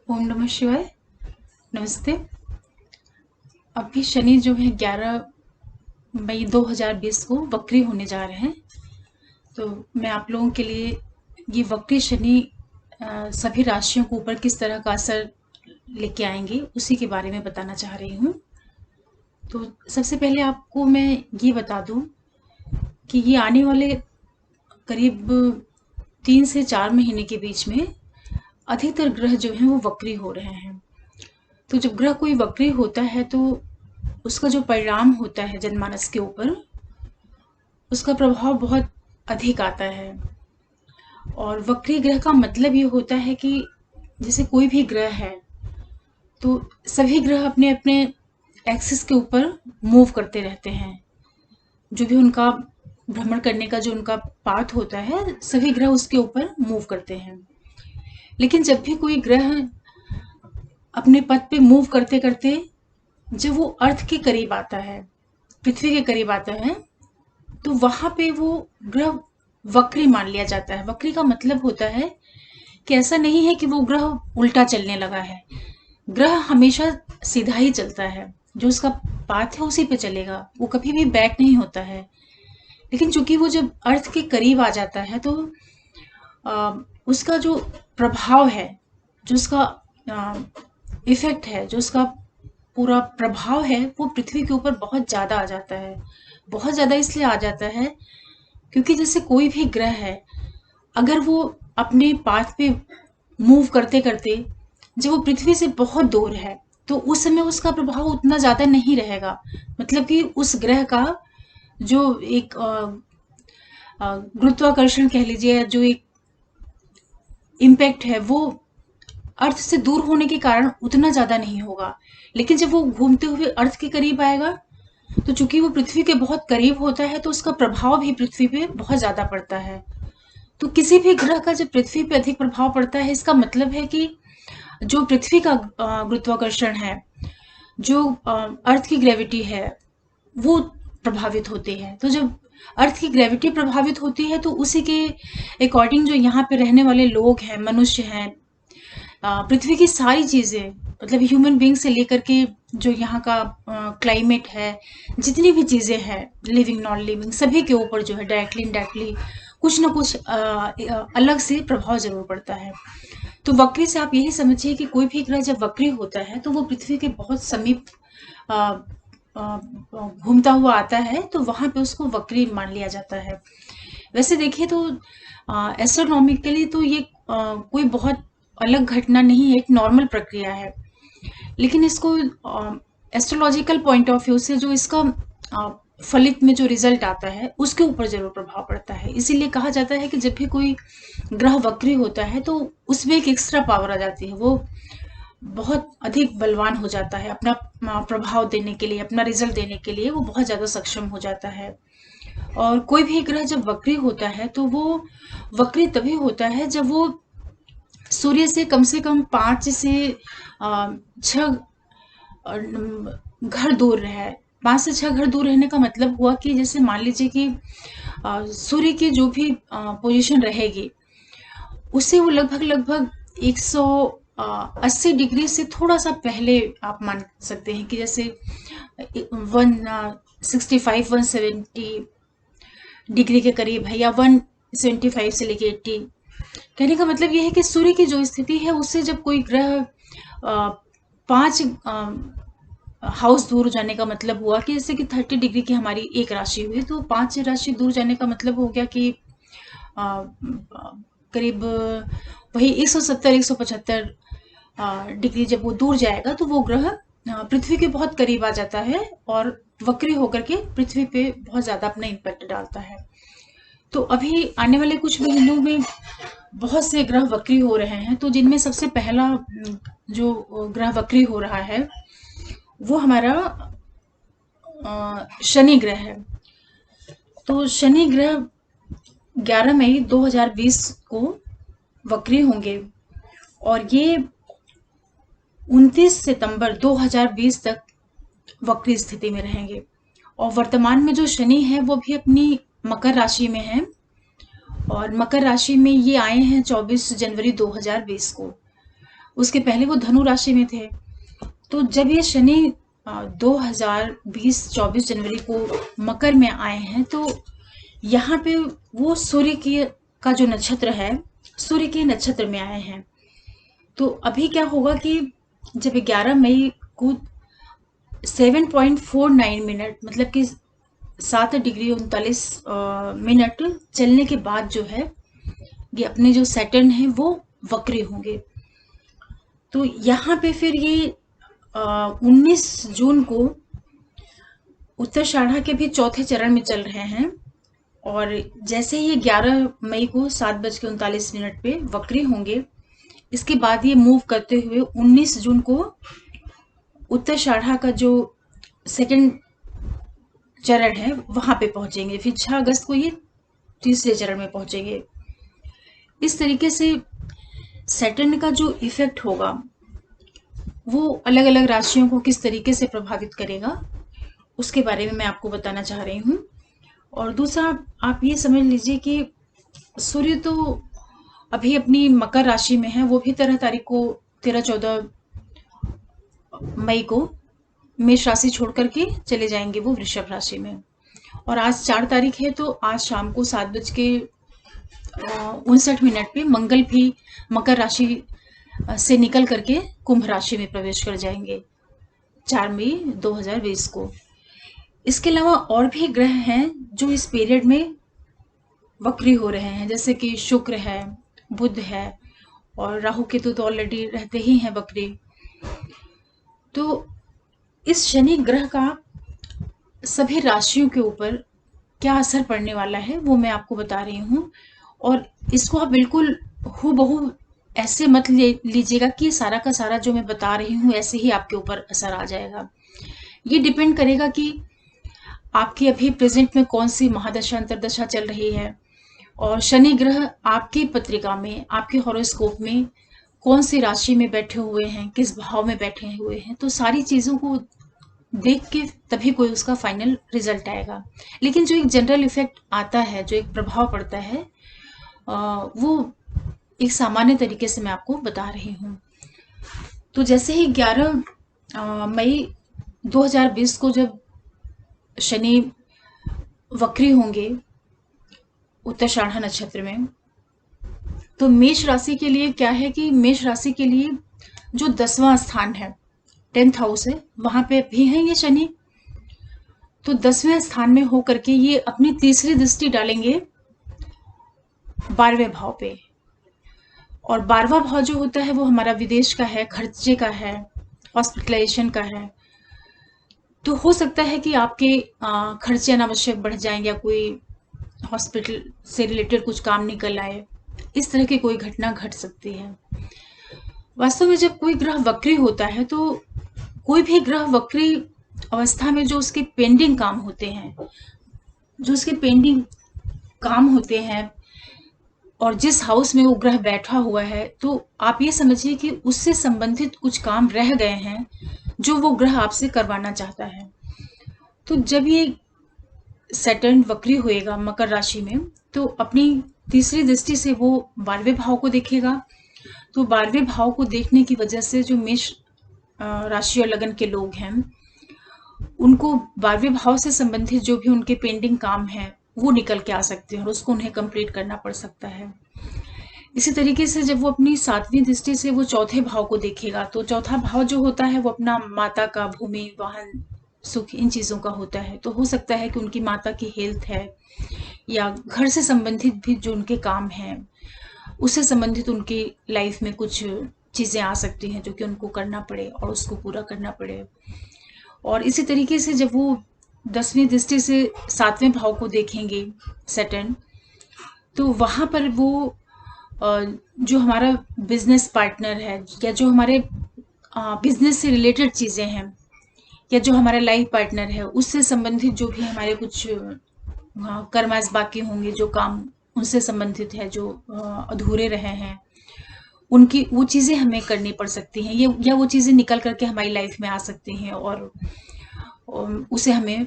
ओम नमः शिवाय। नमस्ते। अभी शनि जो है 11 मई 2020 को वक्री होने जा रहे हैं। तो मैं आप लोगों के लिए ये वक्री शनि सभी राशियों के ऊपर किस तरह का असर लेके आएंगे उसी के बारे में बताना चाह रही हूँ। तो सबसे पहले आपको मैं ये बता दूं कि ये आने वाले करीब 3 से 4 महीने के बीच में अधिकतर ग्रह जो हैं वो वक्री हो रहे हैं। तो जब ग्रह कोई वक्री होता है तो उसका जो परिणाम होता है जनमानस के ऊपर, उसका प्रभाव बहुत अधिक आता है। और वक्री ग्रह का मतलब ये होता है कि जैसे कोई भी ग्रह है तो सभी ग्रह अपने अपने एक्सिस के ऊपर मूव करते रहते हैं। जो भी उनका भ्रमण करने का जो उनका पाथ होता है, सभी ग्रह उसके ऊपर मूव करते हैं। लेकिन जब भी कोई ग्रह अपने पथ पे मूव करते करते जब वो अर्थ के करीब आता है, पृथ्वी के करीब आता है, तो वहां पे वो ग्रह वक्री मान लिया जाता है। वक्री का मतलब होता है कि ऐसा नहीं है कि वो ग्रह उल्टा चलने लगा है। ग्रह हमेशा सीधा ही चलता है, जो उसका पाथ है उसी पे चलेगा, वो कभी भी बैक नहीं होता है। लेकिन चूंकि वो जब अर्थ के करीब आ जाता है तो उसका जो प्रभाव है, जो उसका इफेक्ट है, जो उसका पूरा प्रभाव है, वो पृथ्वी के ऊपर बहुत ज्यादा आ जाता है। बहुत ज्यादा इसलिए आ जाता है क्योंकि जैसे कोई भी ग्रह है, अगर वो अपने पाथ पे मूव करते करते जब वो पृथ्वी से बहुत दूर है तो उस समय उसका प्रभाव उतना ज्यादा नहीं रहेगा। मतलब कि उस ग्रह का जो एक गुरुत्वाकर्षण कह लीजिए, जो एक इम्पैक्ट है, वो अर्थ से दूर होने के कारण उतना ज्यादा नहीं होगा। लेकिन जब वो घूमते हुए अर्थ के करीब आएगा तो चूंकि वो पृथ्वी के बहुत करीब होता है तो उसका प्रभाव भी पृथ्वी पे बहुत ज्यादा पड़ता है। तो किसी भी ग्रह का जब पृथ्वी पे अधिक प्रभाव पड़ता है, इसका मतलब है कि जो पृथ्वी का गुरुत्वाकर्षण है, जो अर्थ की ग्रेविटी है, वो प्रभावित होती है। तो जब अर्थ की ग्रेविटी प्रभावित होती है तो उसी के अकॉर्डिंग जो यहाँ पे रहने वाले लोग हैं, मनुष्य हैं, पृथ्वी की सारी चीजें, मतलब ह्यूमन बीइंग से लेकर के जो यहाँ का क्लाइमेट है, जितनी भी चीजें हैं, लिविंग नॉन लिविंग, सभी के ऊपर जो है डायरेक्टली इनडायरेक्टली कुछ ना कुछ अलग से प्रभाव जरूर पड़ता है। तो वक्री से आप यही समझिए कि कोई भी ग्रह जब वक्री होता है तो वो पृथ्वी के बहुत समीप अ, घूमता हुआ आता है, तो वहां पे उसको वक्री मान लिया जाता है। वैसे देखिए तो एस्ट्रोनॉमिकली तो ये कोई बहुत अलग घटना नहीं है, एक नॉर्मल प्रक्रिया है। लेकिन इसको एस्ट्रोलॉजिकल पॉइंट ऑफ व्यू से जो इसका फलित में जो रिजल्ट आता है उसके ऊपर जरूर प्रभाव पड़ता है। इसीलिए कहा जाता है कि जब भी कोई ग्रह वक्री होता है तो उसमें एक एक्स्ट्रा पावर आ जाती है, वो बहुत अधिक बलवान हो जाता है, अपना प्रभाव देने के लिए, अपना रिजल्ट देने के लिए वो बहुत ज्यादा सक्षम हो जाता है। और कोई भी ग्रह जब वक्री होता है तो वो वक्री तभी होता है जब वो सूर्य से कम 5 से 6 घर दूर रहे। 5 से 6 घर दूर रहने का मतलब हुआ कि जैसे मान लीजिए कि सूर्य की जो भी पोजीशन रहेगी, उससे वो लगभग लगभग 180 डिग्री से थोड़ा सा पहले आप मान सकते हैं कि जैसे 165 170 डिग्री के करीब है, या 175 से लेके 80। कहने का मतलब ये है कि सूर्य की जो स्थिति है उससे जब कोई ग्रह 5 हाउस दूर जाने का मतलब हुआ कि जैसे कि 30 डिग्री की हमारी एक राशि हुई, तो 5 राशि दूर जाने का मतलब हो गया कि अ, करीब वही 170 175 डिग्री जब वो दूर जाएगा तो वो ग्रह पृथ्वी के बहुत करीब आ जाता है और वक्री होकर के पृथ्वी पे बहुत ज्यादा अपना इम्पैक्ट डालता है। तो अभी आने वाले कुछ महीनों में बहुत से ग्रह वक्री हो रहे हैं, तो जिनमें सबसे पहला जो ग्रह वक्री हो रहा है वो हमारा शनि ग्रह है। तो शनि ग्रह 11 मई 2020 को वक्री होंगे और ये 29 सितंबर 2020 तक वक्री स्थिति में रहेंगे। और वर्तमान में जो शनि है वो भी अपनी मकर राशि में है, और मकर राशि में ये आए हैं 24 जनवरी 2020 को। उसके पहले वो धनु राशि में थे। तो जब ये शनि 2020-24 जनवरी को मकर में आए हैं, तो यहाँ पे वो सूर्य की का जो नक्षत्र है, सूर्य के नक्षत्र में आए हैं। तो अभी क्या होगा कि जब 11 मई को 7.49 मिनट, मतलब कि 7 डिग्री 39 मिनट चलने के बाद जो है, ये अपने जो सैटर्न है वो वक्री होंगे। तो यहाँ पे फिर ये 19 जून को उत्तराषाढ़ा के भी चौथे चरण में चल रहे हैं, और जैसे ही 11 मई को 7:39 पे वक्री होंगे, इसके बाद ये मूव करते हुए 19 जून को उत्तराषाढ़ा का जो सेकंड चरण है वहां पे पहुंचेंगे। फिर 6 अगस्त को ये तीसरे चरण में पहुंचेंगे। इस तरीके से सैटर्न का जो इफेक्ट होगा वो अलग अलग राशियों को किस तरीके से प्रभावित करेगा, उसके बारे में मैं आपको बताना चाह रही हूँ। और दूसरा, आप ये समझ लीजिए कि सूर्य तो अभी अपनी मकर राशि में है, वो भी 13 मई को मेष राशि छोड़ करके चले जाएंगे वो वृषभ राशि में। और आज 4 तारीख है, तो आज शाम को 7:59 पे मंगल भी मकर राशि से निकल करके कुंभ राशि में प्रवेश कर जाएंगे 4 मई 2020 को। इसके अलावा और भी ग्रह हैं जो इस पीरियड में वक्री हो रहे हैं, जैसे कि शुक्र है, बुध है, और राहु केतु तो ऑलरेडी रहते ही हैं वक्री। तो इस शनि ग्रह का सभी राशियों के ऊपर क्या असर पड़ने वाला है वो मैं आपको बता रही हूँ। और इसको आप बिल्कुल हूबहू ऐसे मत लीजिएगा कि सारा का सारा जो मैं बता रही हूँ ऐसे ही आपके ऊपर असर आ जाएगा। ये डिपेंड करेगा कि आपकी अभी प्रेजेंट में कौन सी महादशा अंतरदशा चल रही है, और शनि ग्रह आपकी पत्रिका में, आपके हॉरोस्कोप में कौन सी राशि में बैठे हुए हैं, किस भाव में बैठे हुए हैं। तो सारी चीज़ों को देख के तभी कोई उसका फाइनल रिजल्ट आएगा। लेकिन जो एक जनरल इफेक्ट आता है, जो एक प्रभाव पड़ता है, वो एक सामान्य तरीके से मैं आपको बता रही हूँ। तो जैसे ही 11 मई 2020 को जब शनि वक्री होंगे उत्तराषाढ़ा नक्षत्र में, तो मेष राशि के लिए क्या है कि मेष राशि के लिए जो 10वां स्थान है, 10th हाउस है, वहां पे भी है ये शनि। तो 10वें स्थान में होकर के ये अपनी तीसरी दृष्टि डालेंगे 12वें भाव पे। और 12वां भाव जो होता है वो हमारा विदेश का है, खर्चे का है, हॉस्पिटलाइजेशन का है। तो हो सकता है कि आपके खर्चे अनावश्यक बढ़ जाएं, या कोई हॉस्पिटल से रिलेटेड कुछ काम निकल आए, इस तरह की कोई घटना घट सकती है। वास्तव में जब कोई ग्रह वक्री होता है, तो कोई भी ग्रह वक्री अवस्था में जो उसके पेंडिंग काम होते हैं, और जिस हाउस में वो ग्रह बैठा हुआ है, तो आप ये समझिए कि उससे संबंधित कुछ काम रह गए हैं जो वो ग्रह आपसे करवाना चाहता है। तो जब ये सैटर्न वक्री होएगा मकर राशि में, तो अपनी तीसरी दृष्टि से वो 12वें भाव को देखेगा। तो 12वें भाव को देखने की वजह से जो मेष राशि और लगन के लोग हैं, उनको 12वें भाव से संबंधित जो भी उनके पेंडिंग काम हैं वो निकल के आ सकते हैं, और उसको उन्हें कंप्लीट करना पड़ सकता है। इसी तरीके से जब वो अपनी 7वीं दृष्टि से वो चौथे भाव को देखेगा, तो चौथा भाव जो होता है वो अपना माता का, भूमि, वाहन, सुख, इन चीज़ों का होता है। तो हो सकता है कि उनकी माता की हेल्थ है, या घर से संबंधित भी जो उनके काम हैं, उससे संबंधित उनकी लाइफ में कुछ चीज़ें आ सकती हैं जो कि उनको करना पड़े और उसको पूरा करना पड़े। और इसी तरीके से जब वो 10वीं दृष्टि से 7वें भाव को देखेंगे सैटर्न, तो वहाँ पर वो जो हमारा बिजनेस पार्टनर है, या जो हमारे बिजनेस से रिलेटेड चीज़ें हैं, या जो हमारा लाइफ पार्टनर है, उससे संबंधित जो भी हमारे कुछ कर्मास बाकी होंगे, जो काम उनसे संबंधित है, जो अधूरे रहे हैं, उनकी वो चीज़ें हमें करनी पड़ सकती हैं, या वो चीज़ें निकल करके हमारी लाइफ में आ सकती हैं, और उसे हमें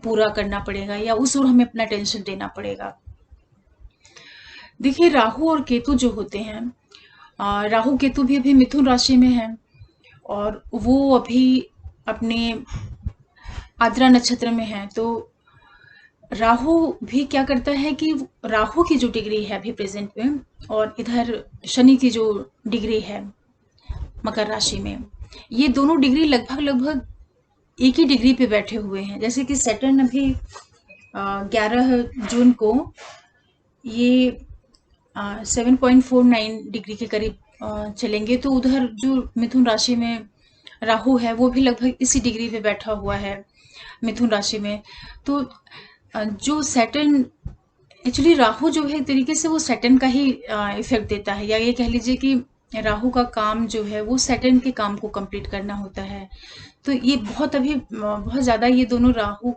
पूरा करना पड़ेगा, या उस ओर हमें अपना टेंशन देना पड़ेगा। देखिए, राहु और केतु जो होते हैं, राहु केतु भी अभी मिथुन राशि में है और वो अभी अपने आद्रा नक्षत्र में है। तो राहु भी क्या करता है कि राहु की जो डिग्री है अभी प्रेजेंट में और इधर शनि की जो डिग्री है मकर राशि में, ये दोनों डिग्री लगभग लगभग एक ही डिग्री पे बैठे हुए हैं। जैसे कि सैटर्न अभी 11 जून को ये 7.49 डिग्री के करीब चलेंगे, तो उधर जो मिथुन राशि में राहु है वो भी लगभग इसी डिग्री पे बैठा हुआ है मिथुन राशि में। तो जो सैटर्न एक्चुअली राहु जो है एक तरीके से वो सैटर्न का ही इफेक्ट देता है, या ये कह लीजिए कि राहु का काम जो है वो सैटर्न के काम को कंप्लीट करना होता है। तो ये बहुत अभी बहुत ज़्यादा ये दोनों राहु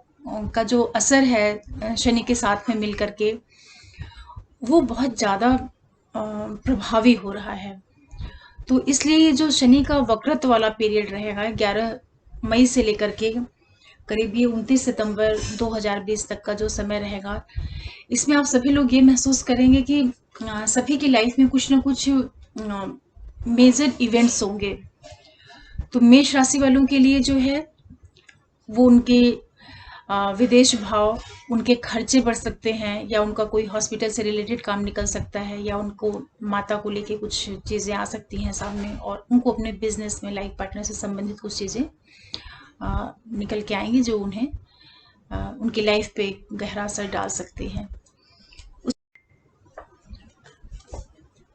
का जो असर है शनि के साथ में मिल करके वो बहुत ज़्यादा प्रभावी हो रहा है। तो इसलिए ये जो शनि का वक्रत्व वाला पीरियड रहेगा 11 मई से लेकर के करीब ये 29 सितंबर 2020 तक का जो समय रहेगा, इसमें आप सभी लोग ये महसूस करेंगे कि सभी की लाइफ में कुछ ना कुछ मेजर इवेंट्स होंगे। तो मेष राशि वालों के लिए जो है वो उनके विदेश भाव, उनके खर्चे बढ़ सकते हैं, या उनका कोई हॉस्पिटल से रिलेटेड काम निकल सकता है, या उनको माता को लेके कुछ चीज़ें आ सकती हैं सामने, और उनको अपने बिजनेस में लाइफ पार्टनर से संबंधित कुछ चीज़ें निकल के आएंगी जो उन्हें उनकी लाइफ पे गहरा असर डाल सकती हैं।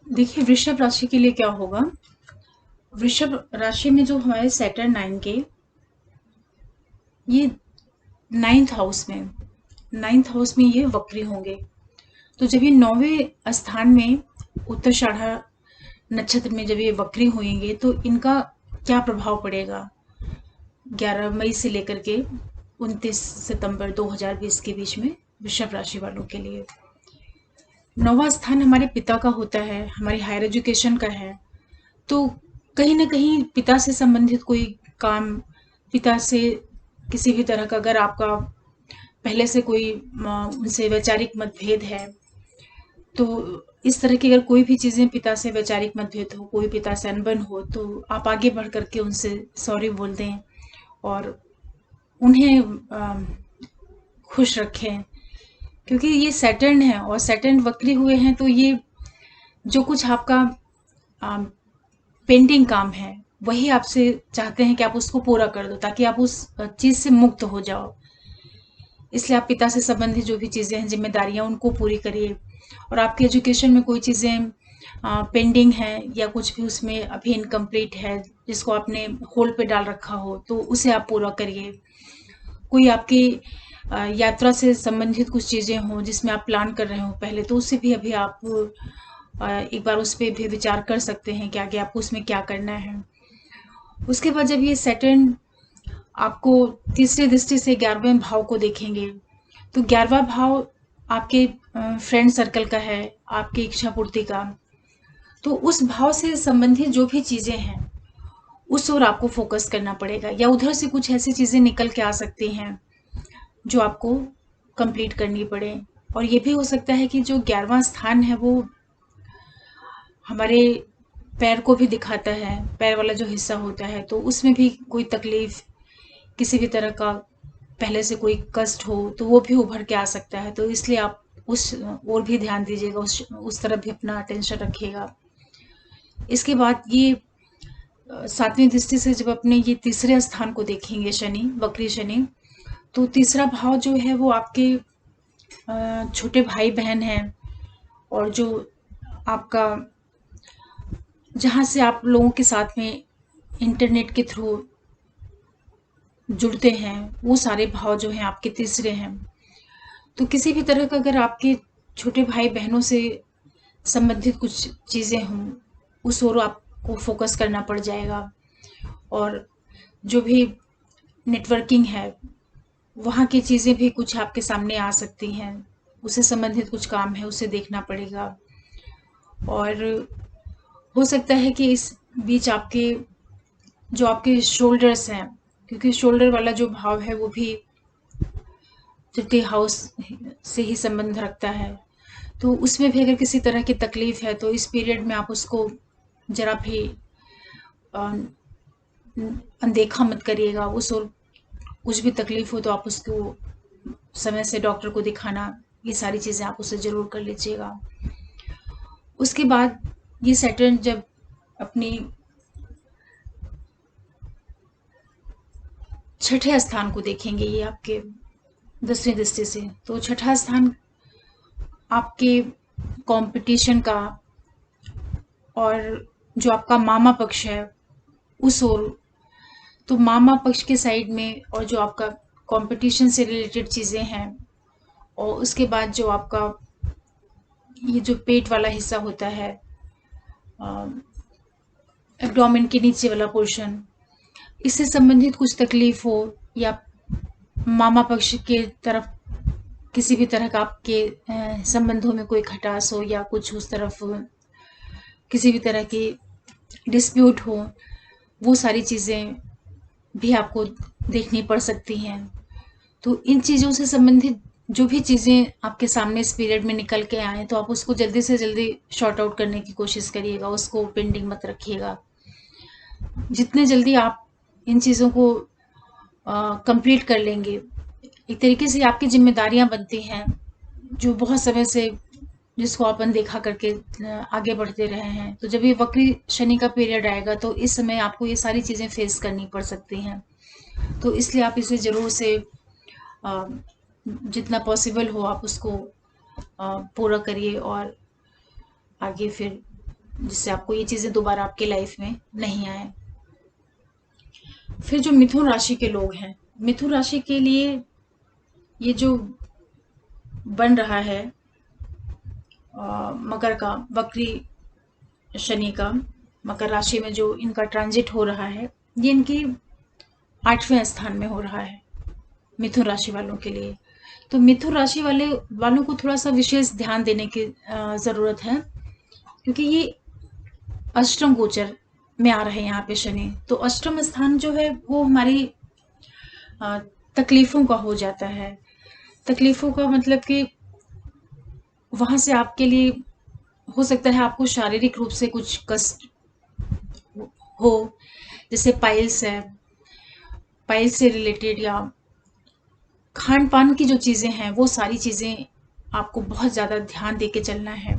देखिए वृषभ राशि के लिए क्या होगा। वृषभ राशि में जो हमारे सैटर्न 9 के ये 9th हाउस में ये वक्री होंगे। तो जब ये 9वें स्थान में उत्तराषाढ़ा नक्षत्र में जब ये वक्री होंगे तो इनका क्या प्रभाव पड़ेगा 11 मई से लेकर के 29 सितंबर 2020 के बीच में वृषभ राशि वालों के लिए। 9वां स्थान हमारे पिता का होता है, हमारी हायर एजुकेशन का है। तो कहीं ना कहीं पिता से संबंधित कोई काम, पिता से किसी भी तरह का अगर आपका पहले से कोई उनसे वैचारिक मतभेद है, तो इस तरह की अगर कोई भी चीज़ें पिता से वैचारिक मतभेद हो, कोई पिता से अनबन हो, तो आप आगे बढ़ करके उनसे सॉरी बोल दें और उन्हें खुश रखें, क्योंकि ये सैटर्न है और सैटर्न वक्री हुए हैं। तो ये जो कुछ आपका पेंडिंग काम है वही आपसे चाहते हैं कि आप उसको पूरा कर दो, ताकि आप उस चीज़ से मुक्त हो जाओ। इसलिए आप पिता से संबंधित जो भी चीज़ें हैं, जिम्मेदारियां, उनको पूरी करिए। और आपकी एजुकेशन में कोई चीज़ें पेंडिंग है या कुछ भी उसमें अभी इनकम्प्लीट है जिसको आपने होल्ड पे डाल रखा हो, तो उसे आप पूरा करिए। कोई आपकी यात्रा से संबंधित कुछ चीज़ें हों जिसमें आप प्लान कर रहे हो पहले, तो उससे भी अभी आप एक बार उस पर भी विचार कर सकते हैं कि आगे आपको उसमें क्या करना है। उसके बाद जब ये सैटर्न आपको तीसरे दृष्टि से 11वें भाव को देखेंगे, तो 11वां भाव आपके फ्रेंड सर्कल का है, आपकी इच्छा पूर्ति का। तो उस भाव से संबंधित जो भी चीज़ें हैं उस ओर आपको फोकस करना पड़ेगा, या उधर से कुछ ऐसी चीज़ें निकल के आ सकती हैं जो आपको कंप्लीट करनी पड़े। और ये भी हो सकता है कि जो 11वां स्थान है वो हमारे पैर को भी दिखाता है, पैर वाला जो हिस्सा होता है, तो उसमें भी कोई तकलीफ, किसी भी तरह का पहले से कोई कष्ट हो तो वो भी उभर के आ सकता है। तो इसलिए आप उस और भी ध्यान दीजिएगा, उस तरफ भी अपना अटेंशन रखिएगा। इसके बाद ये 7वीं दृष्टि से जब अपने ये तीसरे स्थान को देखेंगे शनि, वक्री शनि, तो तीसरा भाव जो है वो आपके छोटे भाई बहन हैं, और जो आपका जहाँ से आप लोगों के साथ में इंटरनेट के थ्रू जुड़ते हैं, वो सारे भाव जो हैं आपके तीसरे हैं। तो किसी भी तरह का अगर आपके छोटे भाई बहनों से संबंधित कुछ चीज़ें हों, उस ओर आपको फोकस करना पड़ जाएगा। और जो भी नेटवर्किंग है वहाँ की चीज़ें भी कुछ आपके सामने आ सकती हैं, उससे संबंधित कुछ काम है उसे देखना पड़ेगा। और हो सकता है कि इस बीच आपके शोल्डर्स हैं, क्योंकि शोल्डर वाला जो भाव है वो भी 50 हाउस से ही संबंध रखता है, तो उसमें भी अगर किसी तरह की तकलीफ है तो इस पीरियड में आप उसको जरा भी अ, अनदेखा मत करिएगा। उस और कुछ भी तकलीफ हो तो आप उसको समय से डॉक्टर को दिखाना, ये सारी चीज़ें आप उससे ज़रूर कर लीजिएगा। उसके बाद ये सैटर्न जब अपनी छठे स्थान को देखेंगे, ये आपके 10वीं दृष्टि से, तो छठा स्थान आपके कंपटीशन का और जो आपका मामा पक्ष है उस ओर, तो मामा पक्ष के साइड में और जो आपका कंपटीशन से रिलेटेड चीज़ें हैं, और उसके बाद जो आपका ये जो पेट वाला हिस्सा होता है, एब्डोमेन के नीचे वाला पोर्शन, इससे संबंधित कुछ तकलीफ हो, या मामा पक्ष के तरफ किसी भी तरह का आपके संबंधों में कोई खटास हो, या कुछ उस तरफ किसी भी तरह की डिस्प्यूट हो, वो सारी चीज़ें भी आपको देखनी पड़ सकती हैं। तो इन चीज़ों से संबंधित जो भी चीज़ें आपके सामने इस पीरियड में निकल के आए, तो आप उसको जल्दी से जल्दी शॉर्ट आउट करने की कोशिश करिएगा, उसको पेंडिंग मत रखिएगा। जितने जल्दी आप इन चीज़ों को कंप्लीट कर लेंगे, एक तरीके से आपकी जिम्मेदारियां बनती हैं जो बहुत समय से जिसको आप अनदेखा करके आगे बढ़ते रहे हैं। तो जब ये वक्री शनि का पीरियड आएगा तो इस समय आपको ये सारी चीज़ें फेस करनी पड़ सकती हैं। तो इसलिए आप इसे ज़रूर से अ, जितना पॉसिबल हो आप उसको पूरा करिए, और आगे फिर जिससे आपको ये चीज़ें दोबारा आपके लाइफ में नहीं आए। फिर जो मिथुन राशि के लोग हैं, मिथुन राशि के लिए ये जो बन रहा है मकर का वक्री शनि का, मकर राशि में जो इनका ट्रांजिट हो रहा है, ये इनकी 8वें स्थान में हो रहा है मिथुन राशि वालों के लिए। तो मिथुन राशि वालों को थोड़ा सा विशेष ध्यान देने की ज़रूरत है, क्योंकि ये अष्टम गोचर में आ रहे हैं यहाँ पे शनि। तो अष्टम स्थान जो है वो हमारी तकलीफों का हो जाता है। तकलीफों का मतलब कि वहां से आपके लिए हो सकता है आपको शारीरिक रूप से कुछ कष्ट हो, जैसे पाइल्स है, पाइल्स से रिलेटेड, या खान पान की जो चीज़ें हैं वो सारी चीज़ें आपको बहुत ज़्यादा ध्यान दे के चलना है।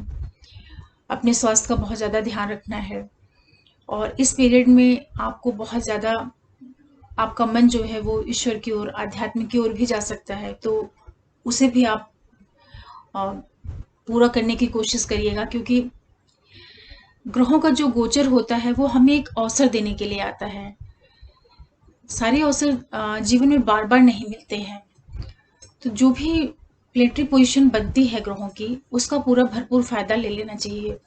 अपने स्वास्थ्य का बहुत ज़्यादा ध्यान रखना है, और इस पीरियड में आपको बहुत ज़्यादा आपका मन जो है वो ईश्वर की ओर, आध्यात्म की ओर भी जा सकता है। तो उसे भी आप पूरा करने की कोशिश करिएगा, क्योंकि ग्रहों का जो गोचर होता है वो हमें एक अवसर देने के लिए आता है। सारे अवसर जीवन में बार बार नहीं मिलते हैं। तो जो भी प्लेनेटरी पोजीशन बनती है ग्रहों की, उसका पूरा भरपूर फायदा ले लेना चाहिए।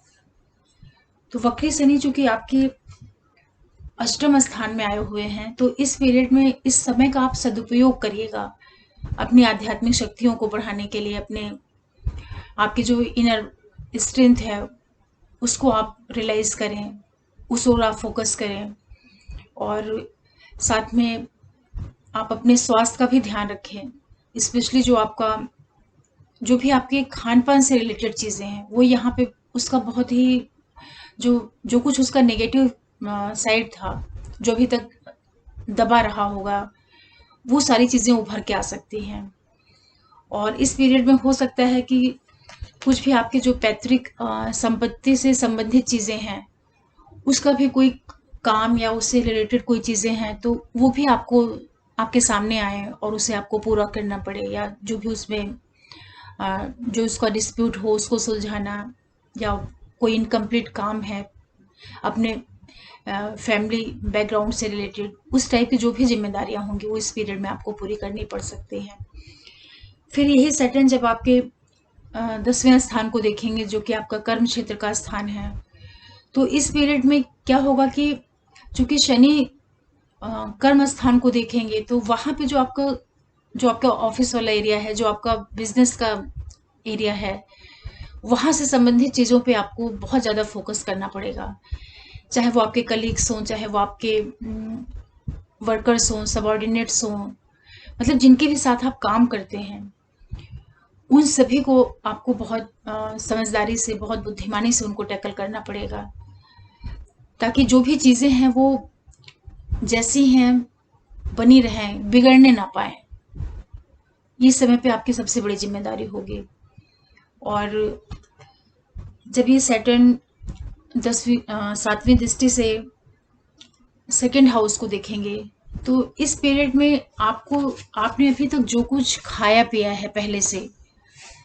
तो वक्री शनि चूंकि आपके अष्टम स्थान में आए हुए हैं, तो इस पीरियड में इस समय का आप सदुपयोग करिएगा अपनी आध्यात्मिक शक्तियों को बढ़ाने के लिए। अपने आपकी जो इनर स्ट्रेंथ है उसको आप रियलाइज करें, उस ओर आप फोकस करें, और साथ में आप अपने स्वास्थ्य का भी ध्यान रखें। स्पेशली जो भी आपके खान पान से रिलेटेड चीज़ें हैं वो यहाँ पे उसका बहुत ही जो जो कुछ उसका नेगेटिव साइड था, जो अभी तक दबा रहा होगा, वो सारी चीज़ें उभर के आ सकती हैं। और इस पीरियड में हो सकता है कि कुछ भी आपके जो पैतृक संपत्ति से संबंधित चीज़ें हैं उसका भी कोई काम या उससे रिलेटेड कोई चीज़ें हैं, तो वो भी आपको आपके सामने आए और उसे आपको पूरा करना पड़े, या जो भी उसमें जो उसका डिस्प्यूट हो उसको सुलझाना, या कोई इनकम्प्लीट काम है अपने फैमिली बैकग्राउंड से रिलेटेड, उस टाइप की जो भी जिम्मेदारियां होंगी वो इस पीरियड में आपको पूरी करनी पड़ सकती हैं। फिर यही सैटर्न जब आपके 10वें स्थान को देखेंगे, जो कि आपका कर्म क्षेत्र का स्थान है, तो इस पीरियड में क्या होगा कि चूंकि शनि कर्म स्थान को देखेंगे, तो वहां पे जो आपका ऑफिस वाला एरिया है, जो आपका बिजनेस का एरिया है, वहां से संबंधित चीजों पे आपको बहुत ज्यादा फोकस करना पड़ेगा। चाहे वो आपके कलीग्स हों, चाहे वो आपके वर्कर्स हों, सबॉर्डिनेट्स हों, मतलब जिनके भी साथ आप काम करते हैं, उन सभी को आपको बहुत समझदारी से, बहुत बुद्धिमानी से उनको टैकल करना पड़ेगा। ताकि जो भी चीज़ें हैं वो जैसी हैं बनी रहें, बिगड़ने ना पाए। ये समय पे आपकी सबसे बड़ी जिम्मेदारी होगी। और जब ये सैटर्न 7वीं दृष्टि से सेकंड हाउस को देखेंगे, तो इस पीरियड में आपने अभी तक जो कुछ खाया पिया है पहले से,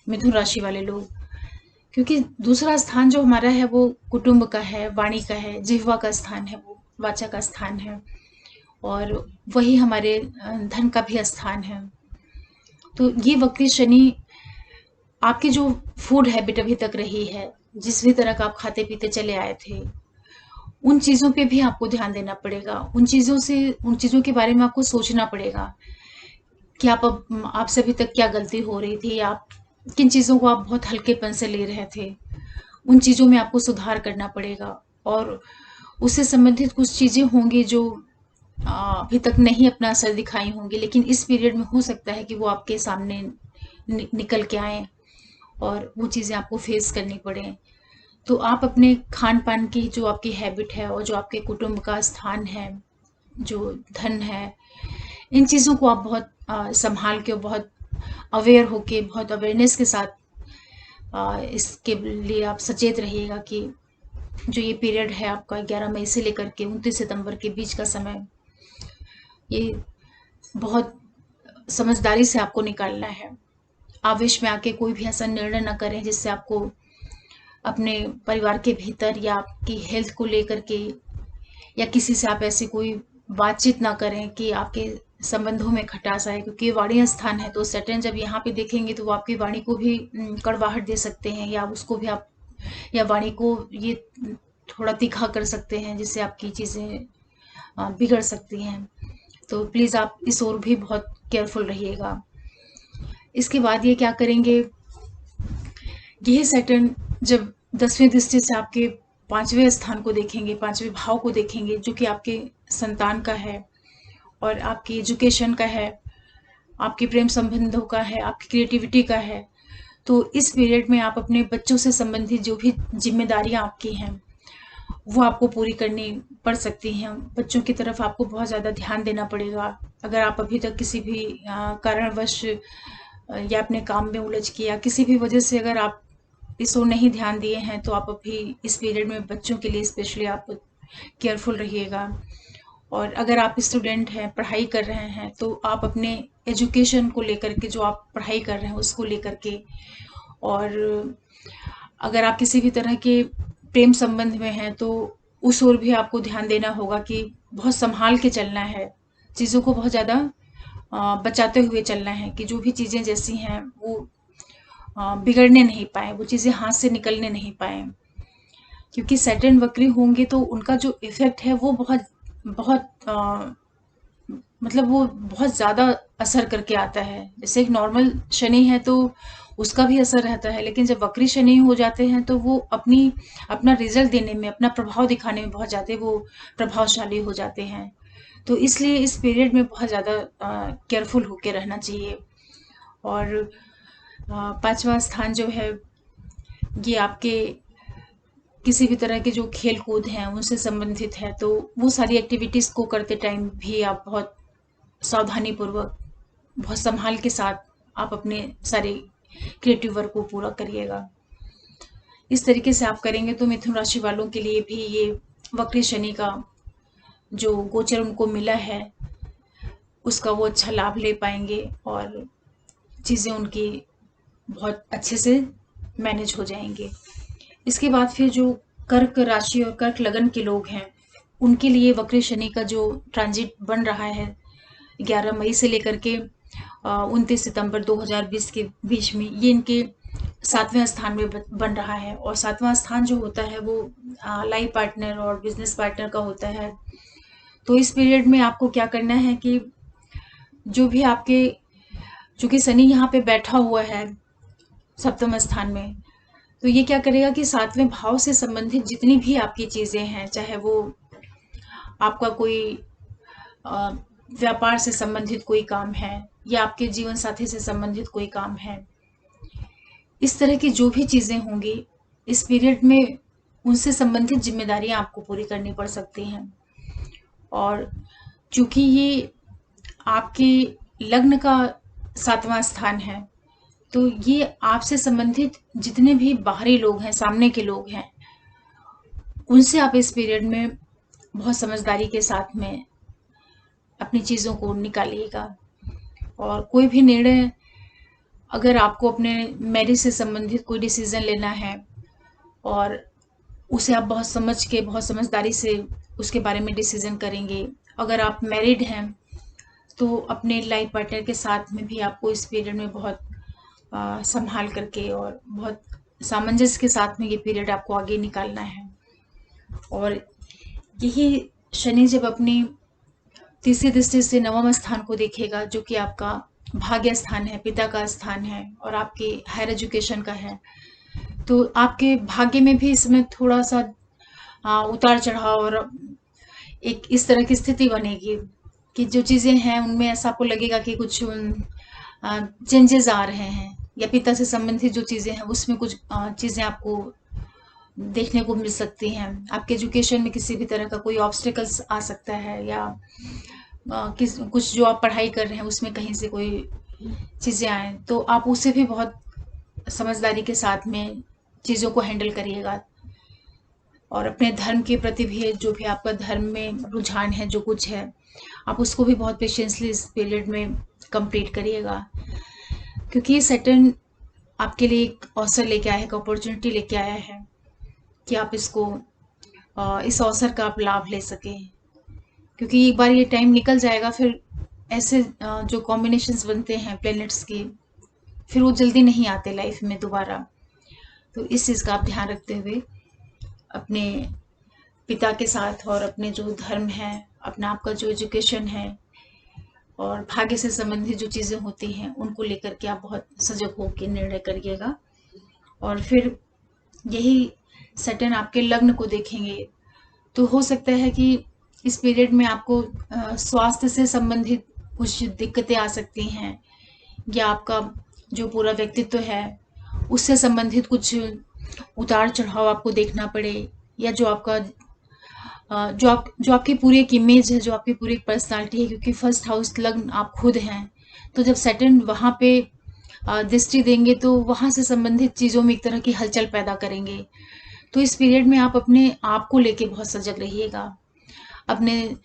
मिथुन राशि वाले लोग, क्योंकि दूसरा स्थान जो हमारा है वो कुटुंब का है, वाणी का है, जिह्वा का स्थान है, वो वाचा का स्थान है, और वही हमारे धन का भी स्थान है। तो ये वक्री शनि आपकी जो फूड हैबिट अभी तक रही है, जिस भी तरह का आप खाते पीते चले आए थे, उन चीज़ों पे भी आपको ध्यान देना पड़ेगा। उन चीज़ों के बारे में आपको सोचना पड़ेगा कि आपसे अभी तक क्या गलती हो रही थी, आप किन चीज़ों को आप बहुत हल्केपन से ले रहे थे। उन चीज़ों में आपको सुधार करना पड़ेगा। और उससे संबंधित कुछ चीज़ें होंगी जो अभी तक नहीं अपना असर दिखाई होंगी, लेकिन इस पीरियड में हो सकता है कि वो आपके सामने निकल के आए और वो चीज़ें आपको फेस करनी पड़े। तो आप अपने खान पान की जो आपकी हैबिट है और जो आपके कुटुंब का स्थान है, जो धन है, इन चीज़ों को आप बहुत संभाल के, बहुत अवेयर होके, बहुत अवेयरनेस के साथ इसके लिए आप सचेत रहिएगा कि जो ये पीरियड है आपका 11 मई से लेकर के 29 सितंबर के बीच का समय, ये बहुत समझदारी से आपको निकालना है। आवेश में आके कोई भी ऐसा निर्णय ना करें जिससे आपको अपने परिवार के भीतर या आपकी हेल्थ को लेकर के या किसी से आप ऐसी कोई बातचीत ना करें कि आपके संबंधों में खटास आए, क्योंकि ये वाणी स्थान है। तो सैटर्न जब यहाँ पे देखेंगे तो वो आपकी वाणी को भी कड़वाहट दे सकते हैं, या उसको भी आप, या वाणी को ये थोड़ा तीखा कर सकते हैं, जिससे आपकी चीज़ें बिगड़ सकती हैं। तो प्लीज़ आप इस ओर भी बहुत केयरफुल रहिएगा। इसके बाद ये क्या करेंगे, यह सैटर्न जब 10वीं दृष्टि से आपके 5वें स्थान को देखेंगे, 5वें भाव को देखेंगे, जो कि आपके संतान का है और आपकी एजुकेशन का है, आपके प्रेम संबंधों का है, आपकी क्रिएटिविटी का है। तो इस पीरियड में आप अपने बच्चों से संबंधित जो भी जिम्मेदारियां आपकी हैं वो आपको पूरी करनी पड़ सकती हैं। बच्चों की तरफ आपको बहुत ज़्यादा ध्यान देना पड़ेगा। अगर आप अभी तक किसी भी कारणवश या अपने काम में उलझ के या किसी भी वजह से अगर आप इस ओर नहीं ध्यान दिए हैं, तो आप अभी इस पीरियड में बच्चों के लिए स्पेशली आप केयरफुल रहिएगा। और अगर आप स्टूडेंट हैं, पढ़ाई कर रहे हैं, तो आप अपने एजुकेशन को लेकर के, जो आप पढ़ाई कर रहे हैं उसको लेकर के, और अगर आप किसी भी तरह के प्रेम संबंध में हैं तो उस ओर भी आपको ध्यान देना होगा कि बहुत संभाल के चलना है, चीज़ों को बहुत ज़्यादा बचाते हुए चलना है कि जो भी चीज़ें जैसी हैं वो बिगड़ने नहीं पाए, वो चीज़ें हाथ से निकलने नहीं पाए। क्योंकि सैटर्न वक्री होंगे तो उनका जो इफेक्ट है वो बहुत बहुत मतलब वो बहुत ज़्यादा असर करके आता है। जैसे एक नॉर्मल शनि है तो उसका भी असर रहता है, लेकिन जब वक्री शनि हो जाते हैं तो वो अपना रिजल्ट देने में, अपना प्रभाव दिखाने में बहुत ज़्यादा वो प्रभावशाली हो जाते हैं। तो इसलिए इस पीरियड में बहुत ज़्यादा केयरफुल होके रहना चाहिए। और 5वां स्थान जो है ये आपके किसी भी तरह के जो खेल कूद हैं उनसे संबंधित है, तो वो सारी एक्टिविटीज़ को करते टाइम भी आप बहुत सावधानी पूर्वक, बहुत संभाल के साथ आप अपने सारे क्रिएटिव वर्क को पूरा करिएगा। इस तरीके से आप करेंगे तो मिथुन राशि वालों के लिए भी ये वक्री शनि का जो गोचर उनको मिला है उसका वो अच्छा लाभ ले पाएंगे और चीज़ें उनकी बहुत अच्छे से मैनेज हो जाएंगे। इसके बाद फिर जो कर्क राशि और कर्क लगन के लोग हैं उनके लिए वक्री शनि का जो ट्रांजिट बन रहा है 11 मई से लेकर के 29 सितंबर 2020 के बीच में, ये इनके 7वें स्थान में बन रहा है। और 7वां स्थान जो होता है वो लाइफ पार्टनर और बिजनेस पार्टनर का होता है। तो इस पीरियड में आपको क्या करना है कि जो भी आपके, चूंकि शनि यहाँ पे बैठा हुआ है 7वें स्थान में, तो ये क्या करेगा कि 7वें भाव से संबंधित जितनी भी आपकी चीज़ें हैं, चाहे वो आपका कोई व्यापार से संबंधित कोई काम है या आपके जीवन साथी से संबंधित कोई काम है, इस तरह की जो भी चीज़ें होंगी इस पीरियड में उनसे संबंधित जिम्मेदारियां आपको पूरी करनी पड़ सकती हैं। और चूंकि ये आपके लग्न का 7वां स्थान है, तो ये आपसे संबंधित जितने भी बाहरी लोग हैं, सामने के लोग हैं, उनसे आप इस पीरियड में बहुत समझदारी के साथ में अपनी चीज़ों को निकालिएगा। और कोई भी निर्णय, अगर आपको अपने मैरिज से संबंधित कोई डिसीजन लेना है और उसे आप बहुत समझ के, बहुत समझदारी से उसके बारे में डिसीजन करेंगे। अगर आप मैरिड हैं तो अपने लाइफ पार्टनर के साथ में भी आपको इस पीरियड में बहुत संभाल करके और बहुत सामंजस्य के साथ में ये पीरियड आपको आगे निकालना है। और यही शनि जब अपनी तीसरी दृष्टि से 9वां स्थान को देखेगा, जो कि आपका भाग्य स्थान है, पिता का स्थान है और आपके हायर एजुकेशन का है, तो आपके भाग्य में भी इसमें थोड़ा सा उतार चढ़ाव और एक इस तरह की स्थिति बनेगी कि जो चीज़ें हैं उनमें ऐसा आपको लगेगा कि कुछ चेंजेस आ रहे हैं, या पिता से संबंधित जो चीज़ें हैं उसमें कुछ चीज़ें आपको देखने को मिल सकती हैं। आपके एजुकेशन में किसी भी तरह का कोई ऑब्स्टिकल्स आ सकता है, या कुछ जो आप पढ़ाई कर रहे हैं उसमें कहीं से कोई चीज़ें आए, तो आप उसे भी बहुत समझदारी के साथ में चीज़ों को हैंडल करिएगा। और अपने धर्म के प्रति भी, जो भी आपका धर्म में रुझान है, जो कुछ है, आप उसको भी बहुत पेशेंसली इस पीरियड में कंप्लीट करिएगा, क्योंकि ये सैटर्न आपके लिए एक अवसर लेके आया है, एक अपॉर्चुनिटी लेके आया है कि आप इसको इस अवसर का आप लाभ ले सकें। क्योंकि एक बार ये टाइम निकल जाएगा, फिर ऐसे जो कॉम्बिनेशंस बनते हैं प्लैनेट्स की, फिर वो जल्दी नहीं आते लाइफ में दोबारा। तो इस चीज़ का आप ध्यान रखते हुए अपने पिता के साथ और अपने जो धर्म है, अपना आपका जो एजुकेशन है और भाग्य से संबंधित जो चीज़ें होती हैं, उनको लेकर के आप बहुत सजग होकर निर्णय करिएगा। और फिर यही सैटर्न आपके लग्न को देखेंगे, तो हो सकता है कि इस पीरियड में आपको स्वास्थ्य से संबंधित कुछ दिक्कतें आ सकती हैं, या आपका जो पूरा व्यक्तित्व है उससे संबंधित कुछ उतार चढ़ाव आपको देखना पड़े, या जो आपका जो आपकी पूरी एक इमेज है, जो आपकी पूरी एक पर्सनालिटी है, क्योंकि फर्स्ट हाउस लग्न आप खुद हैं, तो जब सैटर्न वहाँ पे दृष्टि देंगे तो वहाँ से संबंधित चीज़ों में एक तरह की हलचल पैदा करेंगे। तो इस पीरियड में आप अपने आप को लेके बहुत सजग रहिएगा। अपने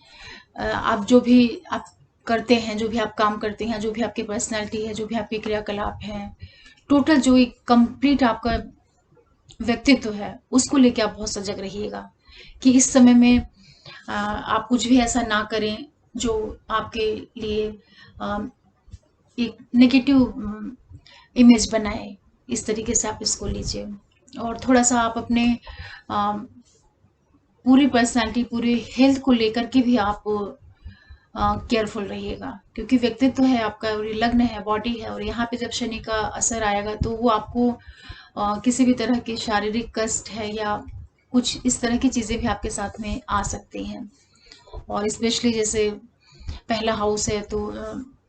आप जो भी आप करते हैं, जो भी आप काम करते हैं, जो भी आपकी पर्सनालिटी है, जो भी आपके क्रियाकलाप हैं, टोटल जो एक कंप्लीट आपका व्यक्तित्व है, उसको लेके आप बहुत सजग रहिएगा कि इस समय में आप कुछ भी ऐसा ना करें जो आपके लिए एक नेगेटिव इमेज बनाए। इस तरीके से आप इसको लीजिए। और थोड़ा सा आप अपने पूरी पर्सनालिटी, पूरी हेल्थ को लेकर के भी आप केयरफुल रहिएगा, क्योंकि व्यक्तित्व है आपका और ये लग्न है, बॉडी है, और यहाँ पे जब शनि का असर आएगा तो वो आपको किसी भी तरह के शारीरिक कष्ट है या कुछ इस तरह की चीज़ें भी आपके साथ में आ सकती हैं। और स्पेशली जैसे पहला हाउस है, तो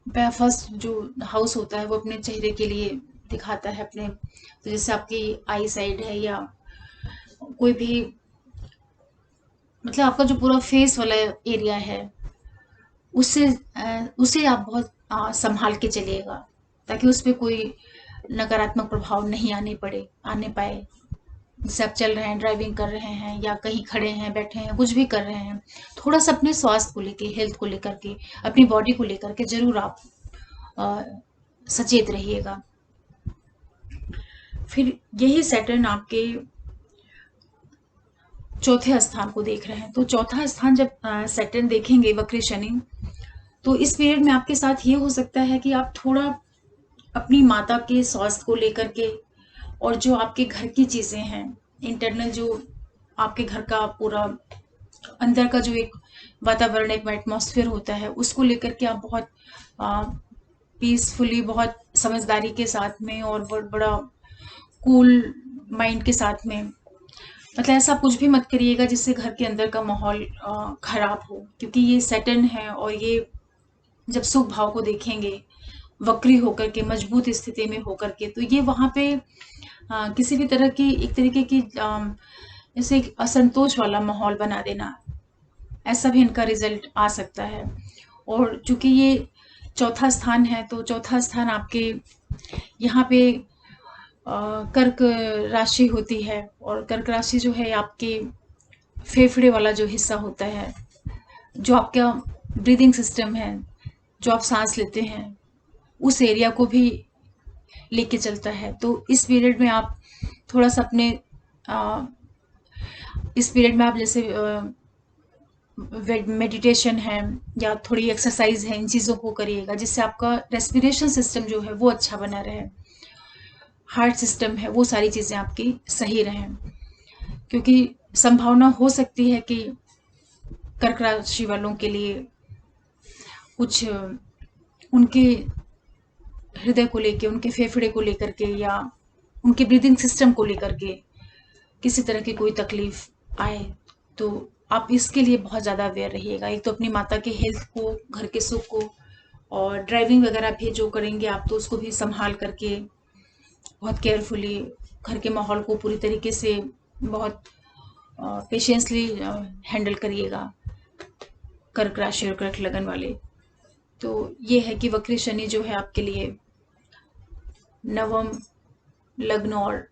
फर्स्ट जो हाउस होता है वो अपने चेहरे के लिए दिखाता है अपने, तो जैसे आपकी आई साइड है या कोई भी, मतलब आपका जो पूरा फेस वाला एरिया है, उसे आप बहुत संभाल के चलिएगा, ताकि उस पर कोई नकारात्मक प्रभाव नहीं आने पाए। जैसे आप चल रहे हैं, ड्राइविंग कर रहे हैं, या कहीं खड़े हैं, बैठे हैं, कुछ भी कर रहे हैं, थोड़ा सा अपने स्वास्थ्य को लेके, हेल्थ को लेकर के, अपनी बॉडी को लेकर के जरूर आप सचेत रहिएगा। फिर यही सैटर्न आपके चौथे स्थान को देख रहे हैं, तो चौथा स्थान जब सैटर्न देखेंगे वक्री शनि, तो इस पीरियड में आपके साथ ये हो सकता है कि आप थोड़ा अपनी माता के स्वास्थ्य को लेकर के, और जो आपके घर की चीजें हैं, इंटरनल जो आपके घर का पूरा अंदर का जो एक वातावरण, एक एटमॉस्फेयर होता है, उसको लेकर के आप बहुत पीसफुली, बहुत समझदारी के साथ में और बहुत बड़ा कूल माइंड के साथ में, मतलब ऐसा कुछ भी मत करिएगा जिससे घर के अंदर का माहौल खराब हो, क्योंकि ये सैटर्न है और ये जब सुख भाव को देखेंगे वक्री होकर के, मजबूत स्थिति में होकर के, तो ये वहां पे किसी भी तरह की एक तरीके की जैसे एक असंतोष वाला माहौल बना देना, ऐसा भी इनका रिजल्ट आ सकता है। और चूंकि ये चौथा स्थान है, तो चौथा स्थान आपके यहाँ पे कर्क राशि होती है, और कर्क राशि जो है आपके फेफड़े वाला जो हिस्सा होता है, जो आपका ब्रीदिंग सिस्टम है, जो आप सांस लेते हैं, उस एरिया को भी लेके चलता है। तो इस पीरियड में आप थोड़ा सा अपने इस पीरियड में आप जैसे मेडिटेशन है या थोड़ी एक्सरसाइज है, इन चीज़ों को करिएगा, जिससे आपका रेस्पिरेशन सिस्टम जो है वो अच्छा बना रहे, हार्ट सिस्टम है वो सारी चीज़ें आपकी सही रहें। क्योंकि संभावना हो सकती है कि कर्क राशि वालों के लिए कुछ उनके हृदय को लेके, उनके फेफड़े को लेकर के, या उनके ब्रीदिंग सिस्टम को लेकर के किसी तरह की कोई तकलीफ आए। तो आप इसके लिए बहुत ज़्यादा अवेयर रहिएगा। एक तो अपनी माता के हेल्थ को, घर के सुख को, और ड्राइविंग वगैरह भी जो करेंगे आप, तो उसको भी संभाल करके बहुत केयरफुली घर के माहौल को पूरी तरीके से बहुत पेशेंसली हैंडल करिएगा, कर्क राशि और कर्क लगन वाले। तो ये है कि वक्री शनि जो है आपके लिए नवम लग्न और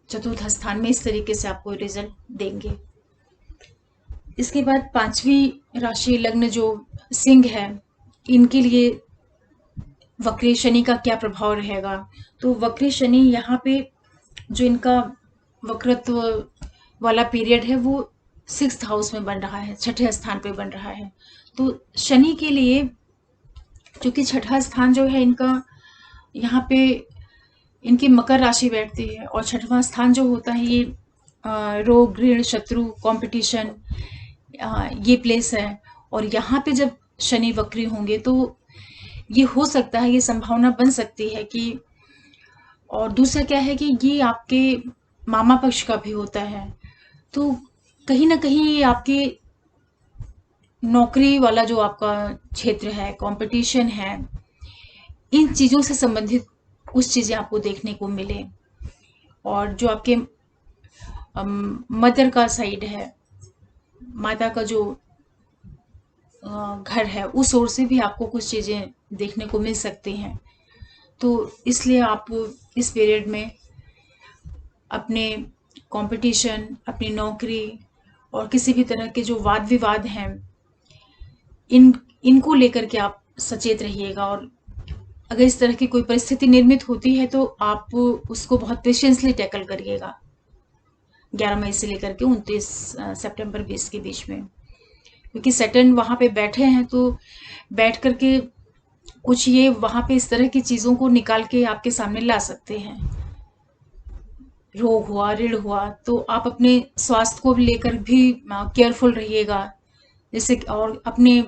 चतुर्थ स्थान में इस तरीके से आपको रिजल्ट देंगे। इसके बाद पांचवी राशि लग्न जो सिंह है, इनके लिए वक्री शनि का क्या प्रभाव रहेगा। तो वक्री शनि यहाँ पे जो इनका वक्रत्व वाला पीरियड है वो 6th हाउस में बन रहा है, छठे स्थान पे बन रहा है। तो शनि के लिए, क्योंकि छठा स्थान जो है इनका, यहाँ पे इनकी मकर राशि बैठती है, और छठवां स्थान जो होता है ये रोग, ऋण, शत्रु, कंपटीशन, ये प्लेस है। और यहाँ पे जब शनि वक्री होंगे तो ये हो सकता है, ये संभावना बन सकती है कि, और दूसरा क्या है कि ये आपके मामा पक्ष का भी होता है, तो कहीं ना कहीं ये आपके नौकरी वाला जो आपका क्षेत्र है, कंपटीशन है, इन चीज़ों से संबंधित कुछ चीज़ें आपको देखने को मिले। और जो आपके मदर का साइड है, माता का जो घर है, उस ओर से भी आपको कुछ चीज़ें देखने को मिल सकती हैं। तो इसलिए आप इस पीरियड में अपने कंपटीशन, अपनी नौकरी और किसी भी तरह के जो वाद विवाद हैं, इनको लेकर के आप सचेत रहिएगा। और अगर इस तरह की कोई परिस्थिति निर्मित होती है तो आप उसको बहुत पेशेंसली टैकल करिएगा 11 मई से लेकर के 29 सितंबर 20 के बीच में। क्योंकि सैटर्न वहाँ पे बैठे हैं, तो बैठ करके कुछ ये वहाँ पे इस तरह की चीज़ों को निकाल के आपके सामने ला सकते हैं। रोग हुआ, ऋण हुआ, तो आप अपने स्वास्थ्य को लेकर भी केयरफुल रहिएगा, जैसे, और अपने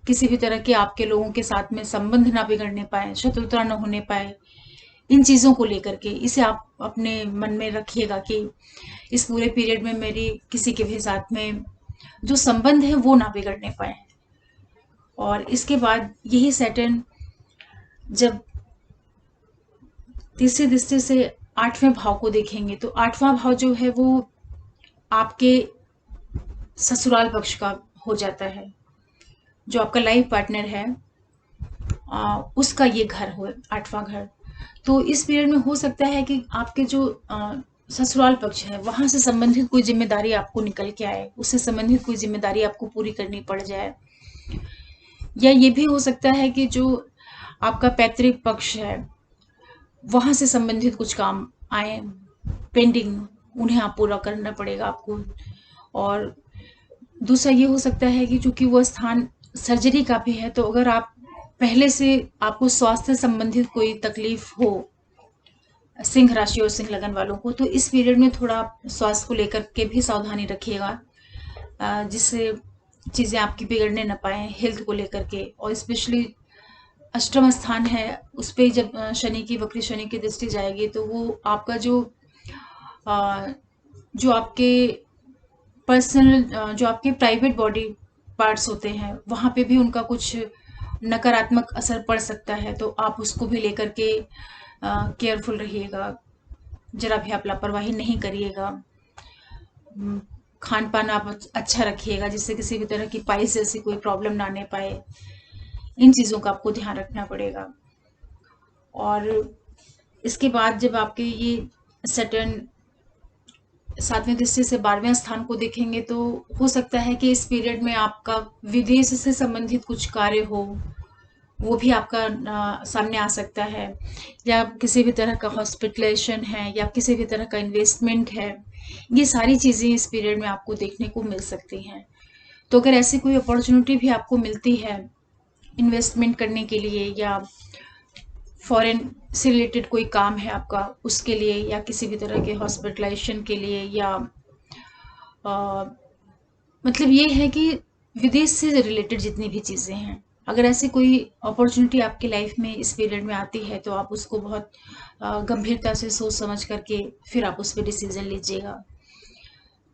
किसी भी तरह के आपके लोगों के साथ में संबंध ना बिगड़ने पाए, शत्रुता न होने पाए, इन चीज़ों को लेकर के इसे आप अपने मन में रखिएगा कि इस पूरे पीरियड में मेरी किसी के भी साथ में जो संबंध है वो ना बिगड़ने पाए। और इसके बाद यही सैटर्न जब तीसरे दृष्टि से 8वें भाव को देखेंगे, तो 8वां भाव जो है वो आपके ससुराल पक्ष का हो जाता है, जो आपका लाइफ पार्टनर है उसका ये घर हो, 8वां घर। तो इस पीरियड में हो सकता है कि आपके जो ससुराल पक्ष है, वहां से संबंधित कोई जिम्मेदारी आपको निकल के आए, उससे संबंधित कोई जिम्मेदारी आपको पूरी करनी पड़ जाए। या ये भी हो सकता है कि जो आपका पैतृक पक्ष है, वहां से संबंधित कुछ काम आए पेंडिंग, उन्हें आप पूरा करना पड़ेगा आपको। और दूसरा ये हो सकता है कि चूंकि वह स्थान सर्जरी का भी है, तो अगर आप पहले से आपको स्वास्थ्य संबंधित कोई तकलीफ हो, सिंह राशि और सिंह लगन वालों को, तो इस पीरियड में थोड़ा स्वास्थ्य को लेकर के भी सावधानी रखिएगा, जिससे चीज़ें आपकी बिगड़ने न पाए हेल्थ को लेकर के। और स्पेशली अष्टम स्थान है, उस पर जब शनि की, वक्री शनि की दृष्टि जाएगी, तो वो आपका जो आपके पर्सनल, जो आपके प्राइवेट बॉडी पार्ट्स होते हैं, वहाँ पे भी उनका कुछ नकारात्मक असर पड़ सकता है। तो आप उसको भी लेकर के केयरफुल रहिएगा, जरा भी आप लापरवाही नहीं करिएगा। खान पान आप अच्छा रखिएगा, जिससे किसी भी तरह की पाइल्स जैसी कोई प्रॉब्लम ना आने पाए। इन चीज़ों का आपको ध्यान रखना पड़ेगा। और इसके बाद जब आपके ये सैटर्न 7वें दृष्टि से 12वें स्थान को देखेंगे, तो हो सकता है कि इस पीरियड में आपका विदेश से संबंधित कुछ कार्य हो, वो भी आपका सामने आ सकता है, या किसी भी तरह का हॉस्पिटलाइजेशन है, या किसी भी तरह का इन्वेस्टमेंट है। ये सारी चीज़ें इस पीरियड में आपको देखने को मिल सकती हैं। तो अगर ऐसी कोई अपॉर्चुनिटी भी आपको मिलती है इन्वेस्टमेंट करने के लिए, या फॉरेन से रिलेटेड कोई काम है आपका उसके लिए, या किसी भी तरह के हॉस्पिटलाइजेशन के लिए, या मतलब ये है कि विदेश से रिलेटेड जितनी भी चीज़ें हैं, अगर ऐसी कोई अपॉर्चुनिटी आपकी लाइफ में इस पीरियड में आती है, तो आप उसको बहुत गंभीरता से सोच समझ करके फिर आप उस पर डिसीजन लीजिएगा।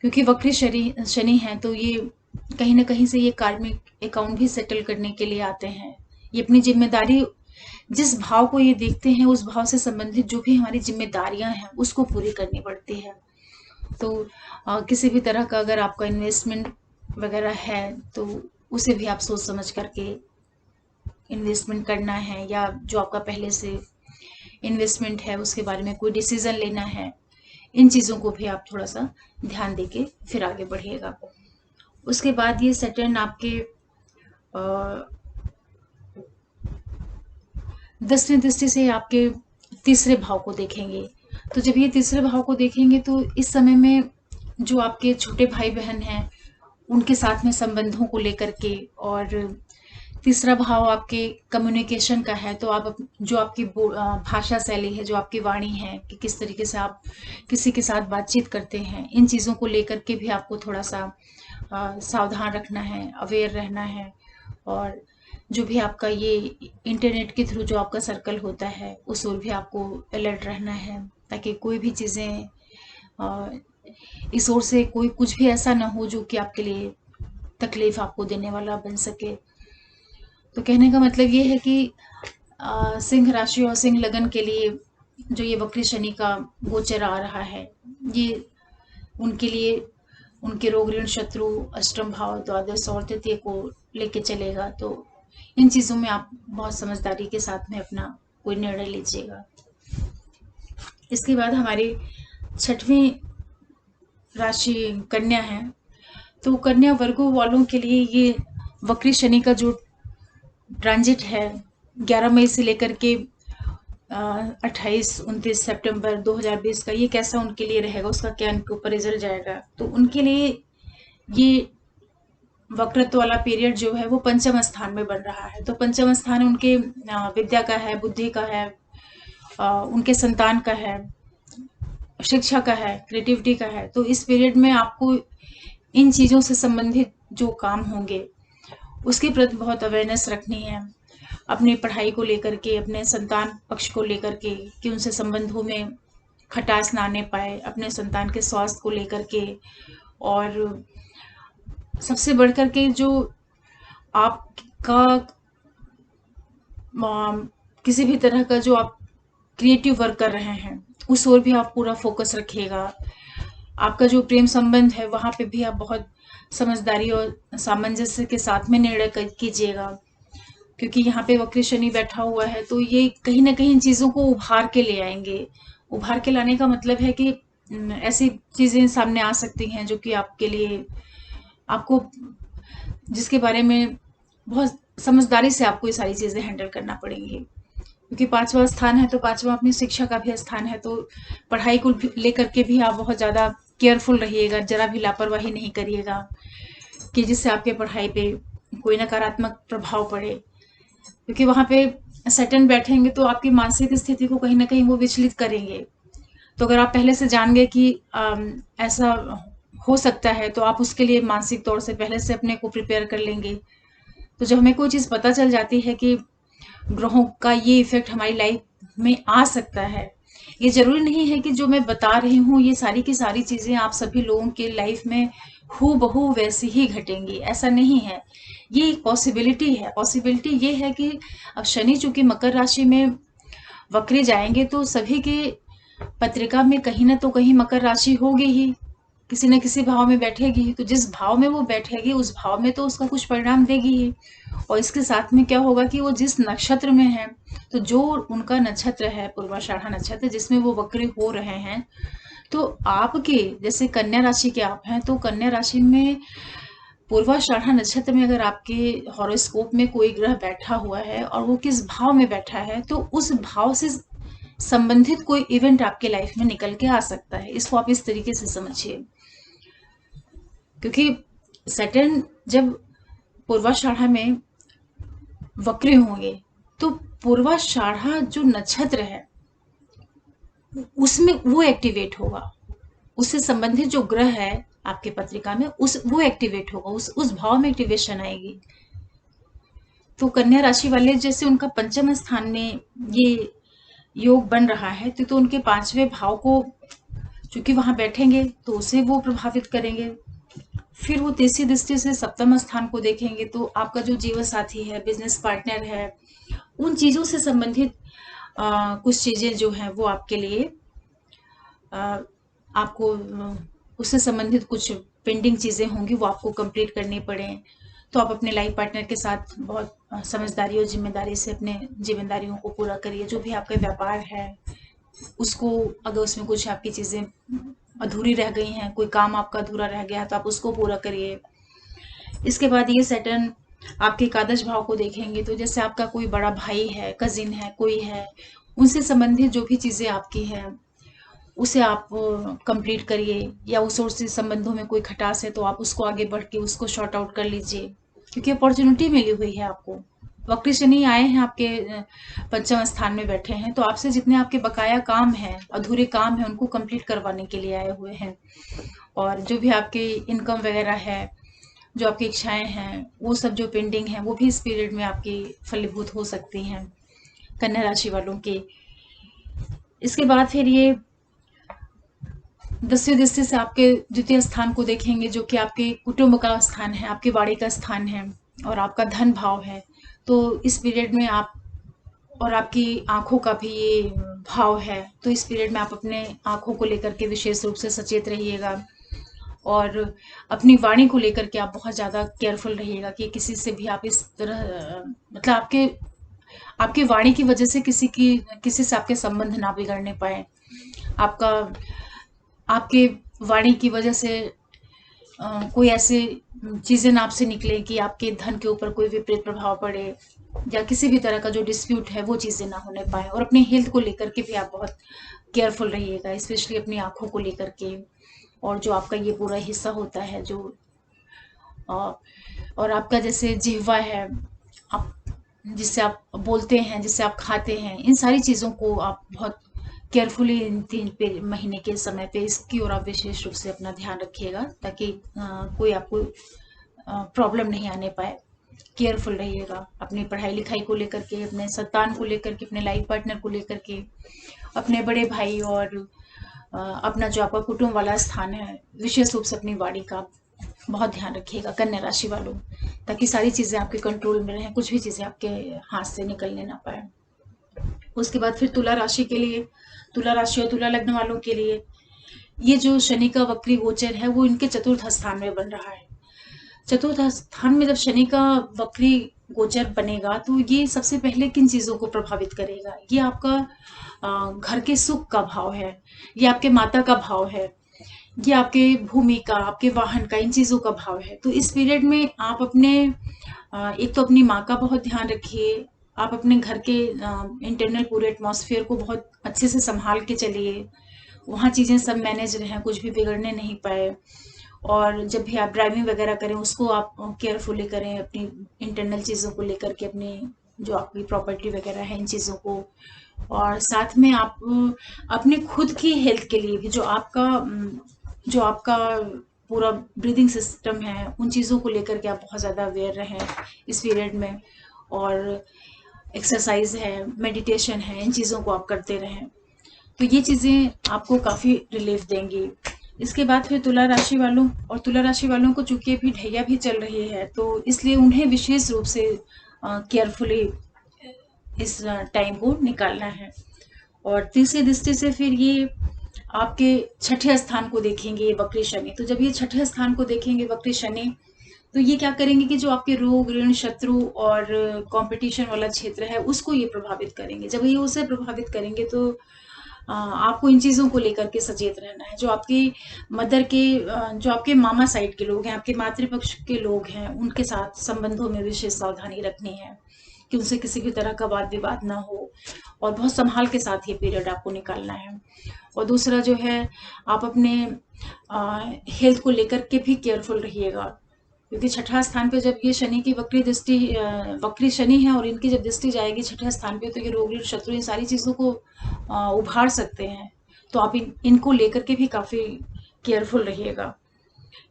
क्योंकि वक्री शनि है, तो ये कहीं ना कहीं से ये कार्मिक अकाउंट भी सेटल करने के लिए आते हैं। ये अपनी जिम्मेदारी, जिस भाव को ये देखते हैं, उस भाव से संबंधित जो भी हमारी जिम्मेदारियां हैं उसको पूरी करनी पड़ती है। तो किसी भी तरह का अगर आपका इन्वेस्टमेंट वगैरह है, तो उसे भी आप सोच समझ करके इन्वेस्टमेंट करना है, या जो आपका पहले से इन्वेस्टमेंट है उसके बारे में कोई डिसीजन लेना है, इन चीज़ों को भी आप थोड़ा सा ध्यान देके फिर आगे बढ़िएगा। उसके बाद ये सैटर्न आपके 10वीं दृष्टि से आपके तीसरे भाव को देखेंगे। तो जब ये तीसरे भाव को देखेंगे, तो इस समय में जो आपके छोटे भाई बहन हैं उनके साथ में संबंधों को लेकर के, और तीसरा भाव आपके कम्युनिकेशन का है, तो आप जो आपकी भाषा शैली है, जो आपकी वाणी है, कि किस तरीके से आप किसी के साथ बातचीत करते हैं, इन चीज़ों को लेकर के भी आपको थोड़ा सा सावधान रखना है, अवेयर रहना है। और जो भी आपका ये इंटरनेट के थ्रू जो आपका सर्कल होता है, उस ओर भी आपको अलर्ट रहना है, ताकि कोई भी चीज़ें इस ओर से कोई कुछ भी ऐसा ना हो जो कि आपके लिए तकलीफ आपको देने वाला बन सके। तो कहने का मतलब ये है कि सिंह राशि और सिंह लगन के लिए जो ये वक्री शनि का गोचर आ रहा है, ये उनके लिए उनके रोग ऋण शत्रु अष्टम भाव द्वादश और तृतीय को लेके चलेगा। तो इन चीज़ों में आप बहुत समझदारी के साथ में अपना कोई निर्णय लीजिएगा। इसके बाद हमारी 6वीं राशि कन्या है। तो कन्या वर्गो वालों के लिए ये वक्री शनि का जो ट्रांजिट है 11 मई से लेकर के 28-29 सितंबर 2020 का, ये कैसा उनके लिए रहेगा, उसका क्या उनके ऊपर रिजल्ट जाएगा। तो उनके लिए ये वक्रत्व वाला पीरियड जो है वो पंचम स्थान में बन रहा है। तो पंचम स्थान उनके विद्या का है, बुद्धि का है, उनके संतान का है, शिक्षा का है, क्रिएटिविटी का है। तो इस पीरियड में आपको इन चीज़ों से संबंधित जो काम होंगे उसके प्रति बहुत अवेयरनेस रखनी है, अपनी पढ़ाई को लेकर के, अपने संतान पक्ष को लेकर के, कि उनसे संबंधों में खटास ना आने पाए, अपने संतान के स्वास्थ्य को लेकर के, और सबसे बढ़कर के जो आपका किसी भी तरह का जो आप क्रिएटिव वर्क कर रहे हैं उस ओर भी आप पूरा फोकस रखिएगा। आपका जो प्रेम संबंध है वहाँ पे भी आप बहुत समझदारी और सामंजस्य के साथ में निर्णय कीजिएगा, क्योंकि यहाँ पे वक्री शनि बैठा हुआ है। तो ये कहीं ना कहीं इन चीज़ों को उभार के ले आएंगे। उभार के लाने का मतलब है कि ऐसी चीज़ें सामने आ सकती हैं जो कि आपके लिए, आपको जिसके बारे में बहुत समझदारी से आपको ये सारी चीज़ें हैंडल करना पड़ेंगी। क्योंकि 5वां स्थान है, तो 5वां अपनी शिक्षा का भी स्थान है। तो पढ़ाई को लेकर के भी आप बहुत ज़्यादा केयरफुल रहिएगा, जरा भी लापरवाही नहीं करिएगा कि जिससे आपके पढ़ाई पे कोई नकारात्मक प्रभाव पड़े। क्योंकि वहाँ पे सैटर्न बैठेंगे तो आपकी मानसिक स्थिति को कहीं ना कहीं वो विचलित करेंगे। तो अगर आप पहले से जान गए कि ऐसा हो सकता है, तो आप उसके लिए मानसिक तौर से पहले से अपने को प्रिपेयर कर लेंगे। तो जब हमें कोई चीज़ पता चल जाती है कि ग्रहों का ये इफेक्ट हमारी लाइफ में आ सकता है, ये जरूरी नहीं है कि जो मैं बता रही हूँ ये सारी की सारी चीजें आप सभी लोगों के लाइफ में हूबहू वैसी ही घटेंगी, ऐसा नहीं है। ये एक पॉसिबिलिटी है। पॉसिबिलिटी ये है कि अब शनि चूंकि मकर राशि में वक्री जाएंगे, तो सभी के पत्रिका में कहीं ना तो कहीं मकर राशि होगी ही, किसी न किसी भाव में बैठेगी, तो जिस भाव में वो बैठेगी उस भाव में तो उसका कुछ परिणाम देगी ही। और इसके साथ में क्या होगा कि वो जिस नक्षत्र में है, तो जो उनका नक्षत्र है पूर्वाषाढ़ा नक्षत्र जिसमें वो वक्री हो रहे हैं, तो आपके जैसे कन्या राशि के आप हैं, तो कन्या राशि में पूर्वाषाढ़ा नक्षत्र में अगर आपके हॉरोस्कोप में कोई ग्रह बैठा हुआ है और वो किस भाव में बैठा है, तो उस भाव से संबंधित कोई इवेंट आपके लाइफ में निकल के आ सकता है। इसको आप इस तरीके से समझिए, क्योंकि सैटर्न जब पूर्वाषाढ़ा में वक्री होंगे, तो पूर्वाषाढ़ा जो नक्षत्र है उसमें वो एक्टिवेट होगा, उससे संबंधित जो ग्रह है आपके पत्रिका में वो एक्टिवेट होगा, उस भाव में एक्टिवेशन आएगी। तो कन्या राशि वाले जैसे उनका पंचम स्थान में ये योग बन रहा है, तो उनके पांचवें भाव को चूंकि वहां बैठेंगे तो उसे वो प्रभावित करेंगे। फिर वो तीसरी दृष्टि से सप्तम स्थान को देखेंगे, तो आपका जो जीवन साथी है, बिजनेस पार्टनर है, उन चीजों से संबंधित कुछ चीजें जो हैं वो आपके लिए आपको उससे संबंधित कुछ पेंडिंग चीजें होंगी, वो आपको कंप्लीट करनी पड़े। तो आप अपने लाइफ पार्टनर के साथ बहुत समझदारी और जिम्मेदारी से अपने जिम्मेदारियों को पूरा करिए। जो भी आपका व्यापार है उसको, अगर उसमें कुछ आपकी चीजें अधूरी रह गई हैं, कोई काम आपका अधूरा रह गया तो आप उसको पूरा करिए। इसके बाद ये सैटर्न आपके एकादश भाव को देखेंगे, तो जैसे आपका कोई बड़ा भाई है, कजिन है, कोई है, उनसे संबंधित जो भी चीजें आपकी हैं उसे आप कंप्लीट करिए, या उससे संबंधों में कोई खटास है तो आप उसको आगे बढ़ के उसको शॉर्ट आउट कर लीजिए, क्योंकि अपॉर्चुनिटी मिली हुई है आपको। वक्री शनि आए हैं आपके पंचम स्थान में बैठे हैं, तो आपसे जितने आपके बकाया काम हैं, अधूरे काम हैं, उनको कंप्लीट करवाने के लिए आए हुए हैं। और जो भी आपके इनकम वगैरह है, जो आपकी इच्छाएं हैं, वो सब जो पेंडिंग है वो भी इस पीरियड में आपकी फलीभूत हो सकती हैं कन्या राशि वालों की। इसके बाद फिर ये 10वीं दृष्टि से आपके द्वितीय स्थान को देखेंगे, जो कि आपके कुटुंब का स्थान है, आपके वाणी का स्थान है और आपका धन भाव है। तो इस पीरियड में आप और आपकी आंखों का भी ये भाव है, तो इस पीरियड में आप अपने आंखों को लेकर के विशेष रूप से सचेत रहिएगा और अपनी वाणी को लेकर के आप बहुत ज्यादा केयरफुल रहिएगा कि किसी से भी आप इस तरह मतलब आपके वाणी की वजह से किसी से आपके संबंध ना बिगड़ने पाए, आपके वाणी की वजह से कोई ऐसे चीजें ना आपसे निकले कि आपके धन के ऊपर कोई विपरीत प्रभाव पड़े, या किसी भी तरह का जो डिस्प्यूट है वो चीजें ना होने पाए। और अपने हेल्थ को लेकर के भी आप बहुत केयरफुल रहिएगा, स्पेशली अपनी आंखों को लेकर के, और जो आपका ये पूरा हिस्सा होता है जो और आपका जैसे जिह्वा है, आप जिससे आप बोलते हैं, जिससे आप खाते हैं, इन सारी चीजों को आप बहुत केयरफुली इन 3 महीने के समय पे इसकी ओर आप विशेष रूप से अपना ध्यान रखिएगा, ताकि कोई आपको प्रॉब्लम नहीं आने पाए। केयरफुल रहिएगा अपनी पढ़ाई लिखाई को लेकर के, अपने संतान को लेकर के, अपने लाइफ पार्टनर को लेकर के, अपने बड़े भाई और अपना जो आपका कुटुंब वाला स्थान है, विशेष रूप से अपनी वाणी का बहुत ध्यान रखिएगा कन्या राशि वालों, ताकि सारी चीजें आपके कंट्रोल में रहें, कुछ भी चीजें आपके हाथ से निकलने ना पाए। उसके बाद फिर तुला राशि के लिए, तुला राशि और तुला लग्न वालों के लिए ये जो शनि का वक्री गोचर है वो इनके चतुर्थ स्थान में बन रहा है। चतुर्थ स्थान में जब शनि का वक्री गोचर बनेगा, तो ये सबसे पहले किन चीजों को प्रभावित करेगा? ये आपका घर के सुख का भाव है, ये आपके माता का भाव है, ये आपके भूमि का, आपके वाहन का, इन चीजों का भाव है। तो इस पीरियड में आप अपने एक तो अपनी माँ का बहुत ध्यान रखिए, आप अपने घर के इंटरनल पूरे एटमॉस्फेयर को बहुत अच्छे से संभाल के चलिए, वहाँ चीजें सब मैनेज रहें, कुछ भी बिगड़ने नहीं पाए। और जब भी आप ड्राइविंग वगैरह करें उसको आप केयरफुली करें, अपनी इंटरनल चीज़ों को लेकर के, अपनी जो आपकी प्रॉपर्टी वगैरह है इन चीज़ों को। और साथ में आप अपने खुद की हेल्थ के लिए भी जो आपका पूरा ब्रीदिंग सिस्टम है, उन चीज़ों को लेकर के आप बहुत ज़्यादा अवेयर रहें इस पीरियड में। और एक्सरसाइज है, मेडिटेशन है, इन चीज़ों को आप करते रहें, तो ये चीज़ें आपको काफ़ी रिलीफ देंगी। इसके बाद फिर तुला राशि वालों, और तुला राशि वालों को चूंकि अभी ढैया भी चल रही है, तो इसलिए उन्हें विशेष रूप से केयरफुली इस टाइम को निकालना है। और तीसरी दृष्टि से फिर ये आपके छठे स्थान को देखेंगे ये वक्री शनि। तो जब ये छठे स्थान को देखेंगे वक्री शनि, तो ये क्या करेंगे कि जो आपके रोग, ऋण, शत्रु और कंपटीशन वाला क्षेत्र है उसको ये प्रभावित करेंगे। जब ये उसे प्रभावित करेंगे तो आपको इन चीजों को लेकर के सचेत रहना है। जो आपकी मदर के जो आपके मामा साइड के लोग हैं, आपके मातृपक्ष के लोग हैं, उनके साथ संबंधों में विशेष सावधानी रखनी है कि उनसे किसी भी तरह का वाद विवाद ना हो, और बहुत संभाल के साथ ये पीरियड आपको निकालना है। और दूसरा जो है, आप अपने हेल्थ को लेकर के भी केयरफुल रहिएगा, क्योंकि छठा स्थान पे जब ये शनि की वक्री दृष्टि, वक्री शनि है और इनकी जब दृष्टि जाएगी छठे स्थान पे, तो ये रोग, शत्रु, इन सारी चीजों को उभार सकते हैं। तो आप इनको लेकर के भी काफी केयरफुल रहिएगा।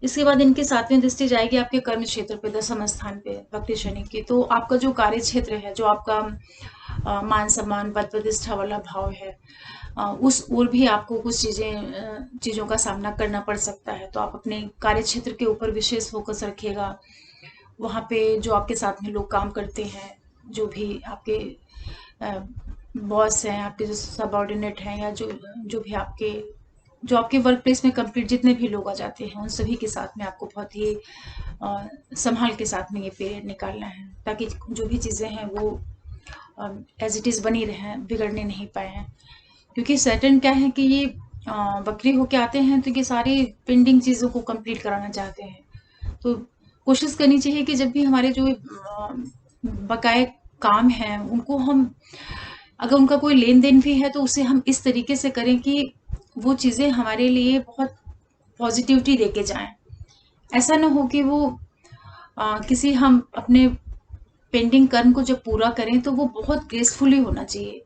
इसके बाद इनके सातवें दृष्टि जाएगी आपके कर्म क्षेत्र पे, दसम स्थान पे वक्री शनि की। तो आपका जो कार्य क्षेत्र है, जो आपका मान सम्मान, पद प्रतिष्ठा वाला भाव है, उस ओर भी आपको कुछ चीजों का सामना करना पड़ सकता है। तो आप अपने कार्य क्षेत्र के ऊपर विशेष फोकस रखिएगा। वहाँ पे जो आपके साथ में लोग काम करते हैं, जो भी आपके बॉस हैं, आपके जो सबऑर्डिनेट हैं, या जो भी आपके वर्क प्लेस में कंप्लीट जितने भी लोग आ जाते हैं, उन सभी के साथ में आपको बहुत ही संभाल के साथ में ये पीरियड निकालना है, ताकि जो भी चीज़ें हैं वो एज इट इज़ बनी रहें, बिगड़ने नहीं पाए। क्योंकि सैटर्न क्या है कि ये वक्री होके आते हैं तो ये सारी पेंडिंग चीज़ों को कंप्लीट कराना चाहते हैं। तो कोशिश करनी चाहिए कि जब भी हमारे जो बकाए काम हैं उनको हम, अगर उनका कोई लेन देन भी है तो उसे हम इस तरीके से करें कि वो चीज़ें हमारे लिए बहुत पॉजिटिविटी देके जाएं। ऐसा ना हो कि वो किसी हम अपने पेंडिंग कर्म को जब पूरा करें तो वो बहुत ग्रेसफुली होना चाहिए,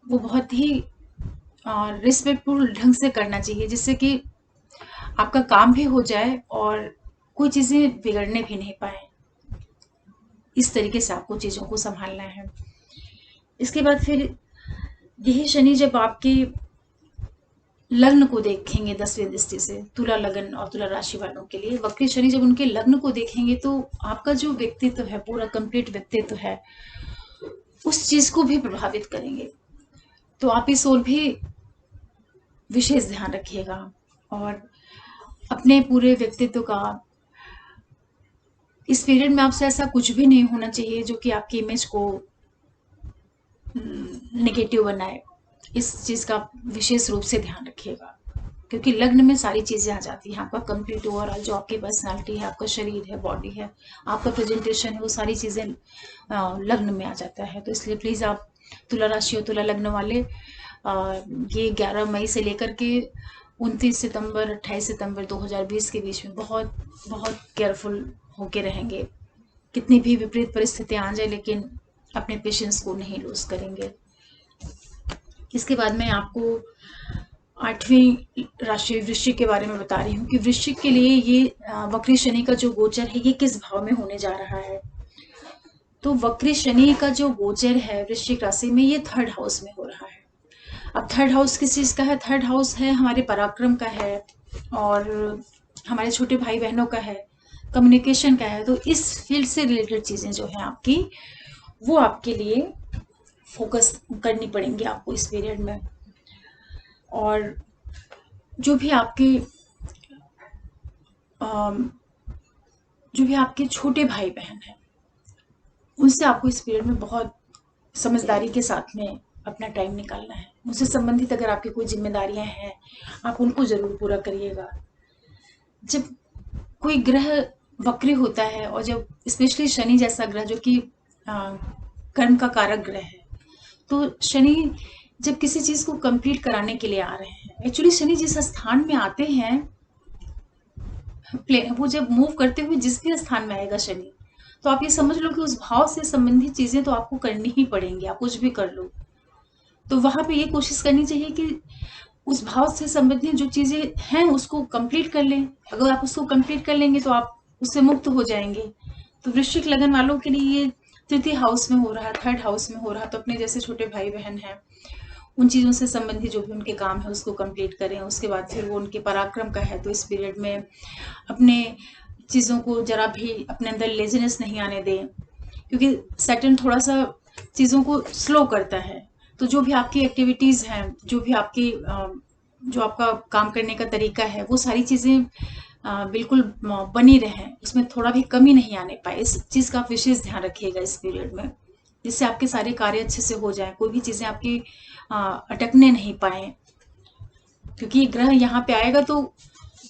वो बहुत ही रिस्पेक्टफुल ढंग से करना चाहिए, जिससे कि आपका काम भी हो जाए और कोई चीज़ें बिगड़ने भी नहीं पाए। इस तरीके से आपको चीज़ों को संभालना है। इसके बाद फिर यही शनि जब आपके लग्न को देखेंगे 10वीं दृष्टि से, तुला लग्न और तुला राशि वालों के लिए वक्री शनि जब उनके लग्न को देखेंगे, तो आपका जो व्यक्तित्व है, पूरा कंप्लीट व्यक्तित्व है, उस चीज को भी प्रभावित करेंगे। तो आप इस ओर भी विशेष ध्यान रखिएगा और अपने पूरे व्यक्तित्व का, इस पीरियड में आपसे ऐसा कुछ भी नहीं होना चाहिए जो कि आपकी इमेज को नेगेटिव बनाए। इस चीज का विशेष रूप से ध्यान रखिएगा, क्योंकि लग्न में सारी चीजें आ जाती हैं। आपका कंप्लीट ओवरऑल जो आपकी पर्सनालिटी है, आपका शरीर है, बॉडी है, आपका प्रेजेंटेशन है, वो सारी चीजें लग्न में आ जाता है। तो इसलिए प्लीज आप तुला राशि और तुला लग्न वाले ये 11 मई से लेकर के 29 सितंबर 28 सितंबर 2020 के बीच में बहुत बहुत केयरफुल होके रहेंगे। कितनी भी विपरीत परिस्थितियां आ जाए, लेकिन अपने पेशेंस को नहीं लूज करेंगे। इसके बाद मैं आपको 8वीं राशि वृश्चिक के बारे में बता रही हूँ कि वृश्चिक के लिए ये वक्री शनि का जो गोचर है ये किस भाव में होने जा रहा है। तो वक्री शनि का जो गोचर है वृश्चिक राशि में, ये 3rd हाउस में हो रहा है। अब 3rd हाउस किस चीज का है? 3rd हाउस है हमारे पराक्रम का है, और हमारे छोटे भाई बहनों का है, कम्युनिकेशन का है। तो इस फील्ड से रिलेटेड चीजें जो है आपकी, वो आपके लिए फोकस करनी पड़ेंगी आपको इस पीरियड में। और जो भी आपके छोटे भाई बहन हैं, उनसे आपको इस पीरियड में बहुत समझदारी के साथ में अपना टाइम निकालना है। उनसे संबंधित अगर आपकी कोई जिम्मेदारियां हैं, आप उनको जरूर पूरा करिएगा। जब कोई ग्रह वक्री होता है, और जब स्पेशली शनि जैसा ग्रह जो कि कर्म का कारक ग्रह है, तो शनि जब किसी चीज को कंप्लीट कराने के लिए आ रहे हैं, एक्चुअली शनि जिस स्थान में आते हैं, वो जब मूव करते हुए जिस भी स्थान में आएगा शनि, तो आप ये समझ लो कि उस भाव से संबंधित चीजें तो आपको करनी ही पड़ेंगी, आप कुछ भी कर लो। तो वहां पे ये कोशिश करनी चाहिए कि उस भाव से संबंधित जो चीजें हैं उसको कंप्लीट कर लें। अगर आप उसको कंप्लीट कर लेंगे तो आप उससे मुक्त हो जाएंगे। तो वृश्चिक लगन वालों के लिए ये 3rd हाउस में हो रहा है, 3rd हाउस में हो रहा है। तो अपने जैसे छोटे भाई बहन हैं, उन चीज़ों से संबंधित जो भी उनके काम है उसको कंप्लीट करें। उसके बाद फिर वो उनके पराक्रम का है, तो इस पीरियड में अपने चीज़ों को जरा भी अपने अंदर लेजीनेस नहीं आने दें, क्योंकि सैटर्न थोड़ा सा चीज़ों को स्लो करता है। तो जो भी आपकी एक्टिविटीज़ हैं, जो भी आपकी जो आपका काम करने का तरीका है वो सारी चीज़ें बिल्कुल बनी रहें, उसमें थोड़ा भी कमी नहीं आने पाए। इस चीज़ का आप विशेष ध्यान रखिएगा इस पीरियड में, जिससे आपके सारे कार्य अच्छे से हो जाए, कोई भी चीज़ें आपकी अटकने नहीं पाए। क्योंकि ग्रह यहाँ पे आएगा तो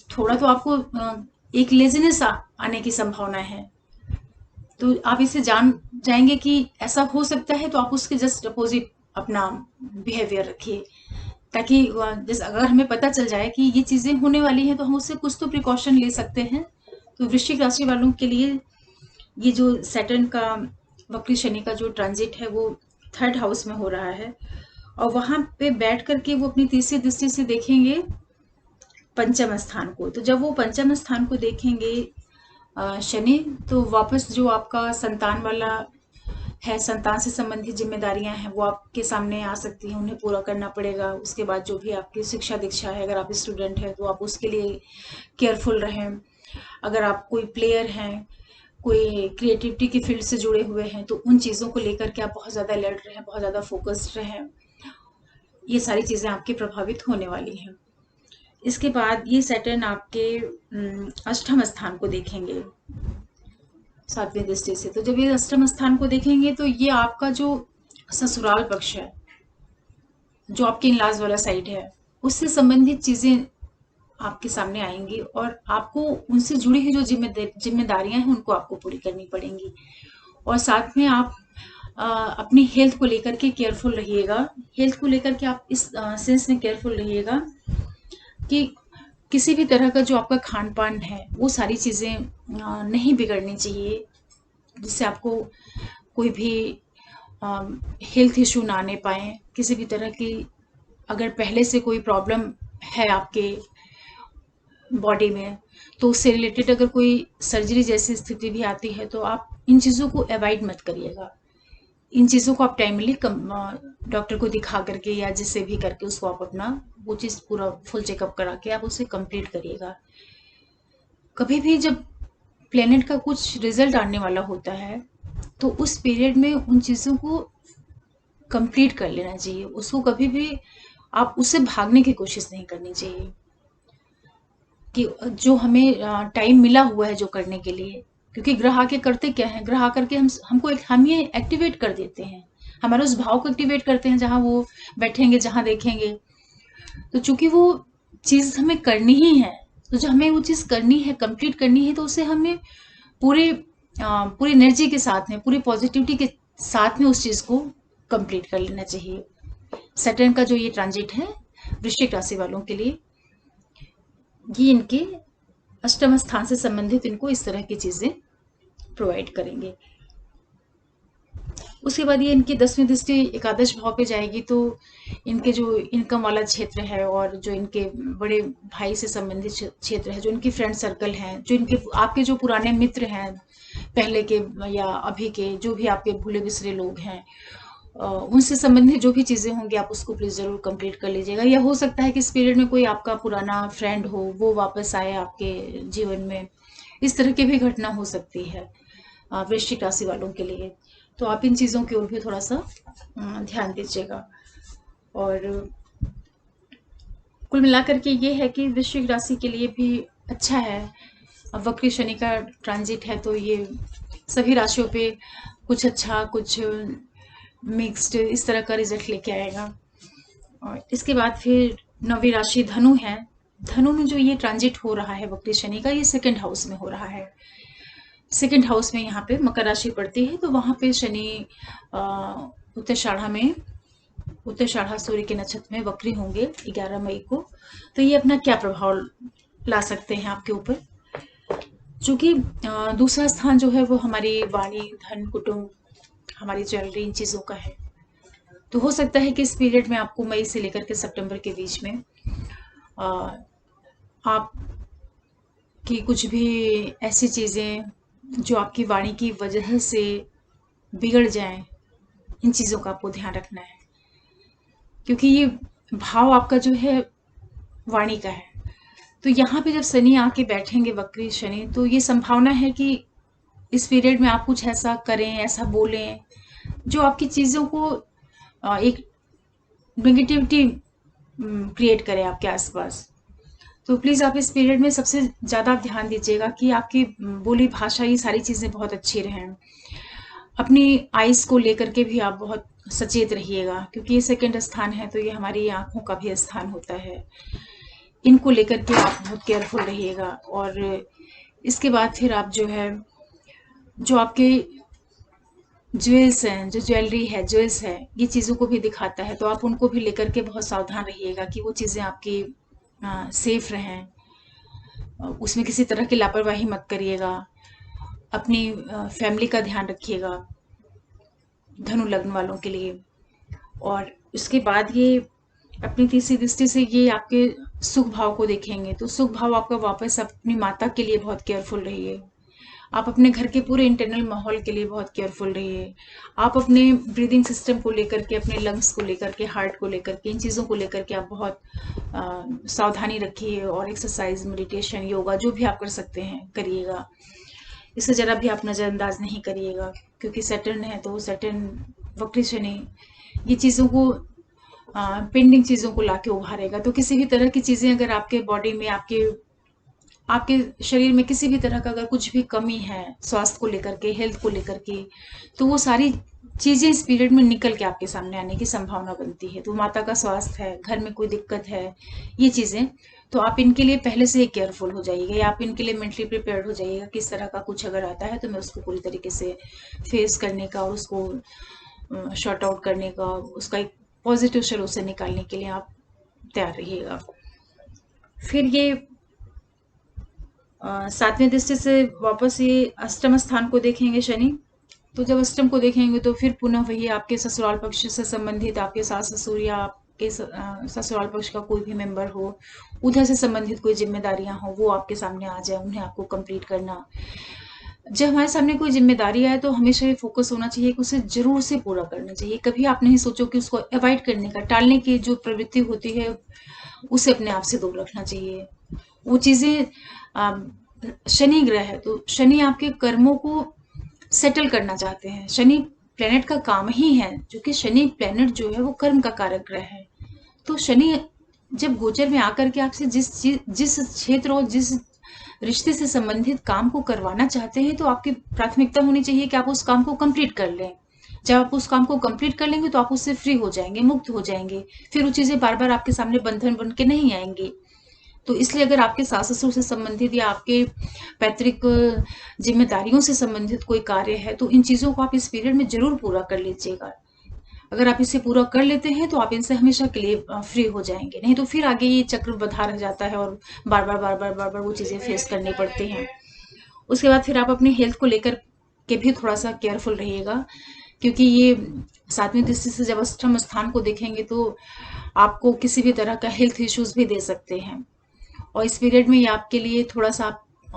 थोड़ा तो आपको एक लेजीनेस आने की संभावना है, तो आप इसे जान जाएंगे कि ऐसा हो सकता है, तो आप उसके जस्ट अपोजिट अपना बिहेवियर रखिए, ताकि जैसे अगर हमें पता चल जाए कि ये चीजें होने वाली हैं तो हम उससे कुछ तो प्रिकॉशन ले सकते हैं। तो वृश्चिक राशि वालों के लिए ये जो सैटर्न का वक्री शनि का जो ट्रांजिट है वो 3rd हाउस में हो रहा है, और वहां पे बैठ करके वो अपनी तीसरी दृष्टि से देखेंगे पंचम स्थान को। तो जब वो पंचम स्थान को देखेंगे शनि, तो वापस जो आपका संतान वाला है, संतान से संबंधित जिम्मेदारियां हैं वो आपके सामने आ सकती हैं, उन्हें पूरा करना पड़ेगा। उसके बाद जो भी आपकी शिक्षा दीक्षा है, अगर आप स्टूडेंट हैं तो आप उसके लिए केयरफुल रहें। अगर आप कोई प्लेयर हैं, कोई क्रिएटिविटी की फील्ड से जुड़े हुए हैं, तो उन चीज़ों को लेकर के आप बहुत ज़्यादा अलर्ट रहें, बहुत ज़्यादा फोकस्ड रहें। ये सारी चीज़ें आपकी प्रभावित होने वाली हैं। इसके बाद ये सैटर्न आपके अष्टम स्थान को देखेंगे 7वीं दृष्टि से। तो जब ये अष्टम स्थान को देखेंगे तो ये आपका जो ससुराल पक्ष है, जो आपके इनलाज वाला साइड है, उससे संबंधित चीजें आपके सामने आएंगी, और आपको उनसे जुड़ी हुई जो जिम्मेदारियां हैं उनको आपको पूरी करनी पड़ेंगी। और साथ में आप अपनी हेल्थ को लेकर के केयरफुल रहिएगा। हेल्थ को लेकर के आप इस सेंस में केयरफुल रहिएगा कि किसी भी तरह का जो आपका खान पान है वो सारी चीज़ें नहीं बिगड़नी चाहिए, जिससे आपको कोई भी हेल्थ इशू ना आने पाए। किसी भी तरह की अगर पहले से कोई प्रॉब्लम है आपके बॉडी में, तो उससे रिलेटेड अगर कोई सर्जरी जैसी स्थिति भी आती है तो आप इन चीज़ों को अवॉइड मत करिएगा। इन चीज़ों को आप टाइमली डॉक्टर को दिखा करके या जिससे भी करके उसको आप अपना वो चीज़ पूरा फुल चेकअप करा के आप उसे कंप्लीट करिएगा। कभी भी जब प्लेनेट का कुछ रिजल्ट आने वाला होता है तो उस पीरियड में उन चीज़ों को कंप्लीट कर लेना चाहिए। उसको कभी भी आप उससे भागने की कोशिश नहीं करनी चाहिए कि जो हमें टाइम मिला हुआ है जो करने के लिए। क्योंकि ग्रह आके करते क्या है, ग्रह आकर के हम ये एक्टिवेट कर देते हैं, हमारे उस भाव को एक्टिवेट करते हैं जहां वो बैठेंगे, जहां देखेंगे। तो चूंकि वो चीज हमें करनी ही है, तो जो हमें वो चीज करनी है, कंप्लीट करनी है, तो उसे हमें पूरे पूरी एनर्जी के साथ में, पूरी पॉजिटिविटी के साथ में उस चीज को कंप्लीट कर लेना चाहिए। सैटर्न का जो ये ट्रांजिट है वृश्चिक राशि वालों के लिए, ये इनके अष्टम स्थान से संबंधित इनको इस तरह की चीजें प्रोवाइड करेंगे। उसके बाद ये इनकी 10वीं दृष्टि एकादश भाव पे जाएगी, तो इनके जो इनकम वाला क्षेत्र है और जो इनके बड़े भाई से संबंधित क्षेत्र है, जो इनकी फ्रेंड सर्कल है, जो इनके आपके जो पुराने मित्र हैं पहले के या अभी के, जो भी आपके भूले बिसरे लोग हैं, उनसे संबंधित जो भी चीजें होंगी आप उसको प्लीज जरूर कंप्लीट कर लीजिएगा। या हो सकता है कि इस पीरियड में कोई आपका पुराना फ्रेंड हो, वो वापस आए आपके जीवन में। इस तरह की भी घटना हो सकती है वृश्चिक राशि वालों के लिए। तो आप इन चीजों की ओर भी थोड़ा सा ध्यान दीजिएगा। और कुल मिलाकर के ये है कि वृश्चिक राशि के लिए भी अच्छा है। अब वक्री शनि का ट्रांजिट है तो ये सभी राशियों पे कुछ अच्छा, कुछ मिक्स्ड, इस तरह का रिजल्ट लेके आएगा। और इसके बाद फिर 9वीं राशि धनु है। धनु में जो ये ट्रांजिट हो रहा है वक्री शनि का, ये 2nd हाउस में हो रहा है। 2nd हाउस में यहाँ पे मकर राशि पड़ती है, तो वहां पे शनि उत्तराषाढ़ा सूर्य के नक्षत्र में वक्री होंगे 11 मई को। तो ये अपना क्या प्रभाव ला सकते हैं आपके ऊपर? चूंकि दूसरा स्थान जो है वो हमारी वाणी, धन, कुटुंब, हमारी ज्वेलरी, इन चीजों का है। तो हो सकता है कि इस पीरियड में आपको मई से लेकर के सितंबर के बीच में आप की कुछ भी ऐसी चीजें जो आपकी वाणी की वजह से बिगड़ जाएं, इन चीजों का आपको ध्यान रखना है। क्योंकि ये भाव आपका जो है वाणी का है, तो यहाँ पे जब शनि आके बैठेंगे वक्री शनि, तो ये संभावना है कि इस पीरियड में आप कुछ ऐसा करें, ऐसा बोलें जो आपकी चीजों को एक नेगेटिविटी क्रिएट करे आपके आसपास। तो प्लीज़ आप इस पीरियड में सबसे ज़्यादा आप ध्यान दीजिएगा कि आपकी बोली भाषा ये सारी चीज़ें बहुत अच्छी रहें। अपनी आइज़ को लेकर के भी आप बहुत सचेत रहिएगा, क्योंकि ये सेकंड स्थान है तो ये हमारी आँखों का भी स्थान होता है। इनको लेकर के आप बहुत केयरफुल रहिएगा। और इसके बाद फिर आप जो है, जो आपके ज्वेल्स हैं, जो ज्वेलरी है, ज्वेल्स है, ये चीज़ों को भी दिखाता है, तो आप उनको भी लेकर के बहुत सावधान रहिएगा कि वो चीज़ें आपकी सेफ रहें। उसमें किसी तरह की लापरवाही मत करिएगा। अपनी फैमिली का ध्यान रखिएगा धनु लग्न वालों के लिए। और उसके बाद ये अपनी तीसरी दृष्टि से ये आपके सुख भाव को देखेंगे, तो सुख भाव आपका वापस अपनी माता के लिए बहुत केयरफुल रहिए। आप अपने घर के पूरे इंटरनल माहौल के लिए बहुत केयरफुल रहिए। आप अपने ब्रीदिंग सिस्टम को लेकर के, अपने लंग्स को लेकर के, हार्ट को लेकर के, इन चीज़ों को लेकर के आप बहुत सावधानी रखिए। और एक्सरसाइज, मेडिटेशन, योगा जो भी आप कर सकते हैं करिएगा। इसे जरा भी आप नज़रअंदाज नहीं करिएगा, क्योंकि सैटर्न है तो सैटर्न वक्री शनि ये चीज़ों को पेंडिंग चीज़ों को लाके उभारेगा। तो किसी भी तरह की चीज़ें अगर आपके बॉडी में, आपके आपके शरीर में किसी भी तरह का अगर कुछ भी कमी है स्वास्थ्य को लेकर के, हेल्थ को लेकर के, तो वो सारी चीजें इस पीरियड में निकल के आपके सामने आने की संभावना बनती है। तो माता का स्वास्थ्य है, घर में कोई दिक्कत है, ये चीजें, तो आप इनके लिए पहले से ही केयरफुल हो जाइएगा, या आप इनके लिए मेंटली प्रिपेयर्ड हो जाइएगा। किस तरह का कुछ अगर आता है तो मैं उसको पूरी तरीके से फेस करने का और उसको शॉर्ट आउट करने का, उसका एक पॉजिटिव शरों से निकालने के लिए आप तैयार रहिएगा। फिर ये सातवें दृष्टि से वापस ये अष्टम स्थान को देखेंगे शनि। तो जब अष्टम को देखेंगे तो फिर पुनः वही आपके ससुराल पक्ष से संबंधित, आपके सास ससुर या आपके ससुराल पक्ष का कोई भी मेंबर हो, उधर से संबंधित कोई जिम्मेदारियां हो, वो आपके सामने आ जाए, उन्हें आपको कंप्लीट करना। जब हमारे सामने कोई जिम्मेदारी आए तो हमेशा ये फोकस होना चाहिए कि उसे जरूर से पूरा करना चाहिए। कभी आप नहीं सोचो कि उसको अवॉइड करने का, टालने की जो प्रवृत्ति होती है उसे अपने आप से दूर रखना चाहिए। वो चीजें शनि ग्रह है तो शनि आपके कर्मों को सेटल करना चाहते हैं। शनि प्लेनेट का काम ही है, जो कि शनि प्लेनेट जो है वो कर्म का कारक ग्रह है। तो शनि जब गोचर में आकर के आपसे जिस क्षेत्र और जिस रिश्ते से संबंधित काम को करवाना चाहते हैं, तो आपकी प्राथमिकता होनी चाहिए कि आप उस काम को कंप्लीट कर लें। जब आप उस काम को कंप्लीट कर लेंगे तो आप उससे फ्री हो जाएंगे, मुक्त हो जाएंगे। फिर वो चीजें बार बार आपके सामने बंधन बन के नहीं आएंगी। तो इसलिए अगर आपके सास ससुर से संबंधित या आपके पैतृक जिम्मेदारियों से संबंधित कोई कार्य है, तो इन चीजों को आप इस पीरियड में जरूर पूरा कर लीजिएगा। अगर आप इसे पूरा कर लेते हैं तो आप इनसे हमेशा के लिए फ्री हो जाएंगे। नहीं तो फिर आगे ये चक्र बधा रह जाता है और बार बार वो चीजें फेस करनी पड़ती हैं। उसके बाद फिर आप अपनी हेल्थ को लेकर के भी थोड़ा सा केयरफुल रहिएगा, क्योंकि ये सातवीं दृष्टि से जब अष्टम स्थान को देखेंगे तो आपको किसी भी तरह का हेल्थ इश्यूज भी दे सकते हैं। और इस पीरियड में ये आपके लिए थोड़ा सा